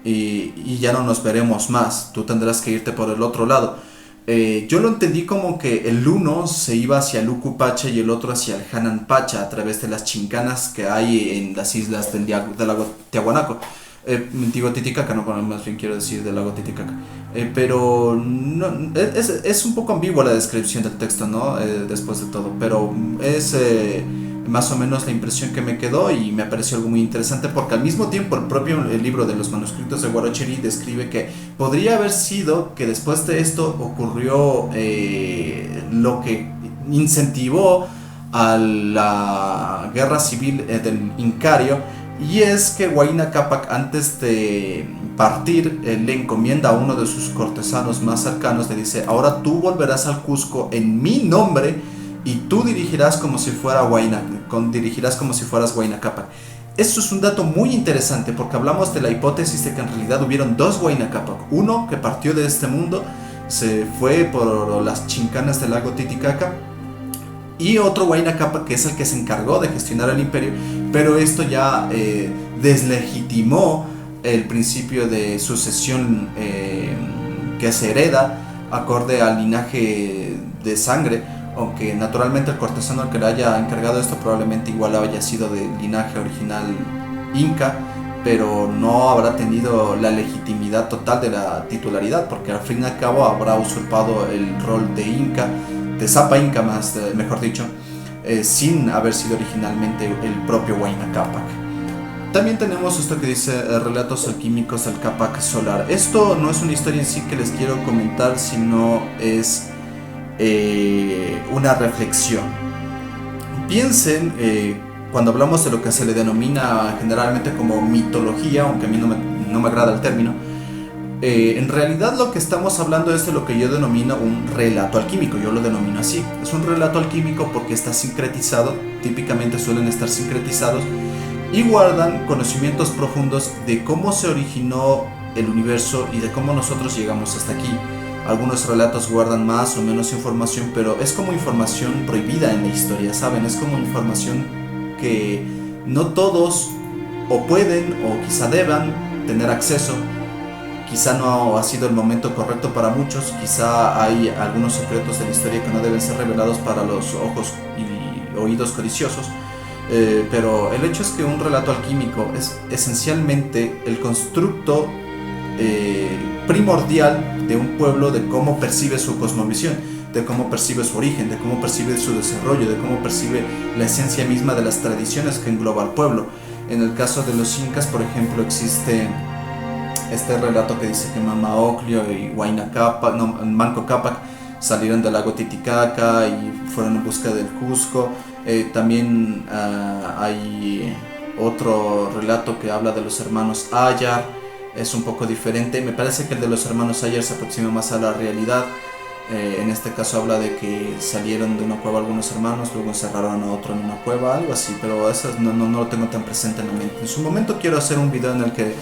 [SPEAKER 1] y ya no nos veremos más, tú tendrás que irte por el otro lado. Yo lo entendí como que el uno se iba hacia Lucupacha y el otro hacia el Hananpacha a través de las chincanas que hay en las islas del lago Tiahuanaco. Digo Titicaca, no, más bien quiero decir del lago Titicaca. Pero no, es un poco ambigua la descripción del texto, ¿no? Después de todo, pero es más o menos la impresión que me quedó y me pareció algo muy interesante porque al mismo tiempo el libro de los manuscritos de Huarochirí describe que podría haber sido que después de esto ocurrió lo que incentivó a la guerra civil del Incario, y es que Huayna Cápac, antes de partir, le encomienda a uno de sus cortesanos más cercanos, le dice, ahora tú volverás al Cusco en mi nombre y tú dirigirás como si fueras Huayna Cápac. Esto es un dato muy interesante porque hablamos de la hipótesis de que en realidad hubieron dos Huayna Cápac. Uno que partió de este mundo, se fue por las chincanas del lago Titicaca, y otro Huayna Cápac que es el que se encargó de gestionar el imperio, pero esto ya deslegitimó el principio de sucesión que se hereda acorde al linaje de sangre, aunque naturalmente el cortesano al que le haya encargado esto probablemente igual haya sido del linaje original inca, pero no habrá tenido la legitimidad total de la titularidad, porque al fin y al cabo habrá usurpado el rol de inca, de Zapa Inca mejor dicho, sin haber sido originalmente el propio Huayna Cápac. También tenemos esto que dice relatos alquímicos del Cápac solar. Esto no es una historia en sí que les quiero comentar, sino es una reflexión. Piensen, cuando hablamos de lo que se le denomina generalmente como mitología, aunque a mí no me agrada el término, en realidad lo que estamos hablando es de lo que yo denomino un relato alquímico. Yo lo denomino así. Es un relato alquímico porque está sincretizado, típicamente suelen estar sincretizados y guardan conocimientos profundos de cómo se originó el universo y de cómo nosotros llegamos hasta aquí. Algunos relatos guardan más o menos información, pero es como información prohibida en la historia, ¿saben? Es como información que no todos o pueden o quizá deban tener acceso. Quizá no ha sido el momento correcto para muchos, quizá hay algunos secretos de la historia que no deben ser revelados para los ojos y oídos codiciosos, pero el hecho es que un relato alquímico es esencialmente el constructo primordial de un pueblo, de cómo percibe su cosmovisión, de cómo percibe su origen, de cómo percibe su desarrollo, de cómo percibe la esencia misma de las tradiciones que engloba al pueblo. En el caso de los incas, por ejemplo, existe este relato que dice que Mama Oclio y Manco Cápac salieron del lago Titicaca y fueron en busca del Cusco. También hay otro relato que habla de los hermanos Ayar. Es un poco diferente. Me parece que el de los hermanos Ayar se aproxima más a la realidad. En este caso habla de que salieron de una cueva algunos hermanos, luego encerraron a otro en una cueva, algo así, pero eso no lo tengo tan presente en la mente. En su momento quiero hacer un video en el que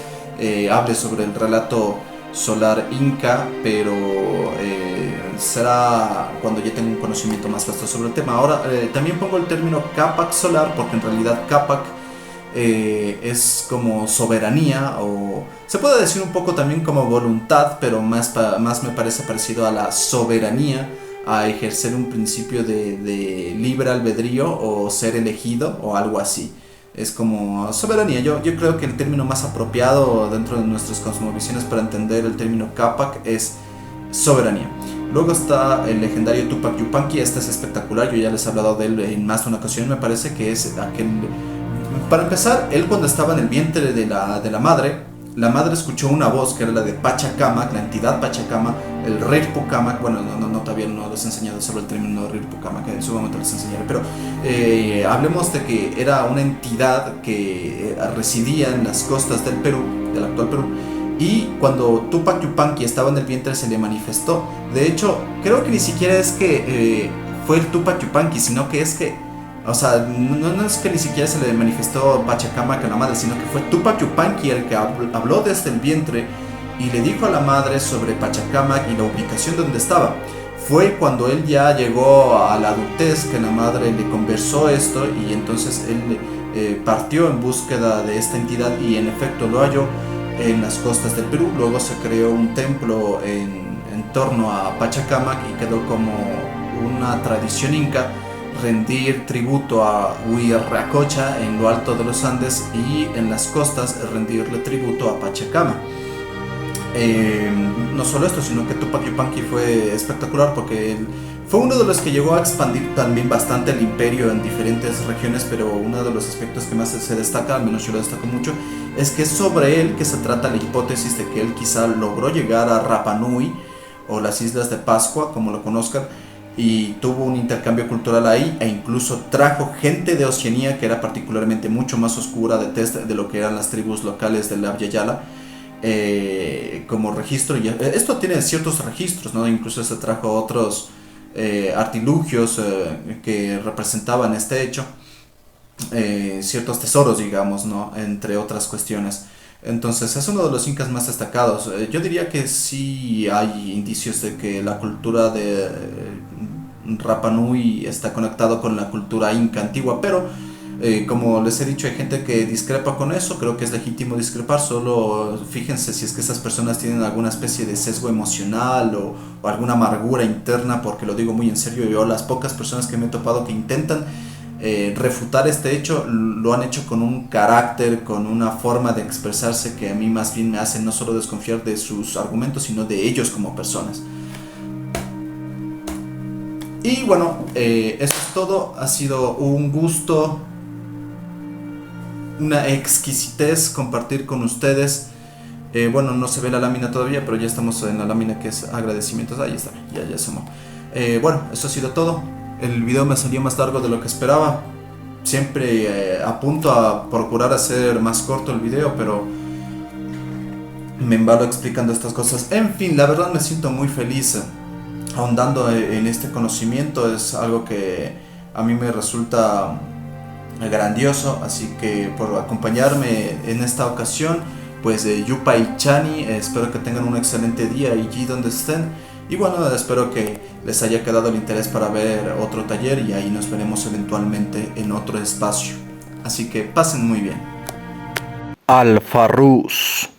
[SPEAKER 1] hable sobre el relato solar inca, pero será cuando ya tenga un conocimiento más vasto sobre el tema. Ahora también pongo el término Cápac solar porque en realidad Cápac es como soberanía, o se puede decir un poco también como voluntad, pero más me parece parecido a la soberanía, a ejercer un principio de libre albedrío o ser elegido o algo así. Es como soberanía. Yo creo que el término más apropiado dentro de nuestras cosmovisiones para entender el término Cápac es soberanía. Luego está el legendario Tupac Yupanqui. Este es espectacular, yo ya les he hablado de él en más de una ocasión. Me parece que es aquel... Para empezar, él cuando estaba en el vientre de la madre, la madre escuchó una voz que era la de Pachacamac, la entidad Pachacamac, el Rirpucamac. Bueno, todavía no les he enseñado sobre el término Rirpucamac, en su momento les enseñaré, pero hablemos de que era una entidad que residía en las costas del Perú, del actual Perú, y cuando Tupac Yupanqui estaba en el vientre se le manifestó. De hecho, creo que ni siquiera es que fue el Tupac Yupanqui, sino que es que, o sea, no es que ni siquiera se le manifestó Pachacamac a la madre, sino que fue Tupac Yupanqui el que habló desde el vientre y le dijo a la madre sobre Pachacamac y la ubicación donde estaba. Fue cuando él ya llegó a la adultez que la madre le conversó esto, y entonces él partió en búsqueda de esta entidad y en efecto lo halló en las costas del Perú. Luego se creó un templo en torno a Pachacamac y quedó como una tradición inca rendir tributo a Huiracocha en lo alto de los Andes, y en las costas rendirle tributo a Pachacamac. No solo esto, sino que Tupac Yupanqui fue espectacular porque él fue uno de los que llegó a expandir también bastante el imperio en diferentes regiones, pero uno de los aspectos que más se destaca, al menos yo lo destaco mucho, es que es sobre él que se trata la hipótesis de que él quizá logró llegar a Rapa Nui o las Islas de Pascua, como lo conozcan, y tuvo un intercambio cultural ahí, e incluso trajo gente de Oceanía que era particularmente mucho más oscura de test de lo que eran las tribus locales del Abya Yala, como registro. Y esto tiene ciertos registros, ¿no? Incluso se trajo otros artilugios que representaban este hecho, ciertos tesoros, digamos, ¿no? Entre otras cuestiones. Entonces es uno de los incas más destacados. Yo diría que sí hay indicios de que la cultura de Rapa Nui está conectado con la cultura inca antigua, pero como les he dicho, hay gente que discrepa con eso. Creo que es legítimo discrepar, solo fíjense si es que esas personas tienen alguna especie de sesgo emocional o alguna amargura interna, porque lo digo muy en serio. Yo, las pocas personas que me he topado que intentan refutar este hecho, lo han hecho con un carácter, con una forma de expresarse que a mí más bien me hace no solo desconfiar de sus argumentos, sino de ellos como personas. Y bueno, eso es todo. Ha sido un gusto, una exquisitez compartir con ustedes. Bueno, no se ve la lámina todavía, pero ya estamos en la lámina que es agradecimientos. Ahí está, ya sumó. Bueno, eso ha sido todo. El video me salió más largo de lo que esperaba. Siempre apunto a procurar hacer más corto el video, pero me embalo explicando estas cosas. En fin, la verdad me siento muy feliz ahondando en este conocimiento. Es algo que a mí me resulta grandioso, así que por acompañarme en esta ocasión, pues Yupa y Chani, espero que tengan un excelente día allí donde estén. Y bueno, espero que les haya quedado el interés para ver otro taller, y ahí nos veremos eventualmente en otro espacio. Así que pasen muy bien.
[SPEAKER 2] Alfarrús.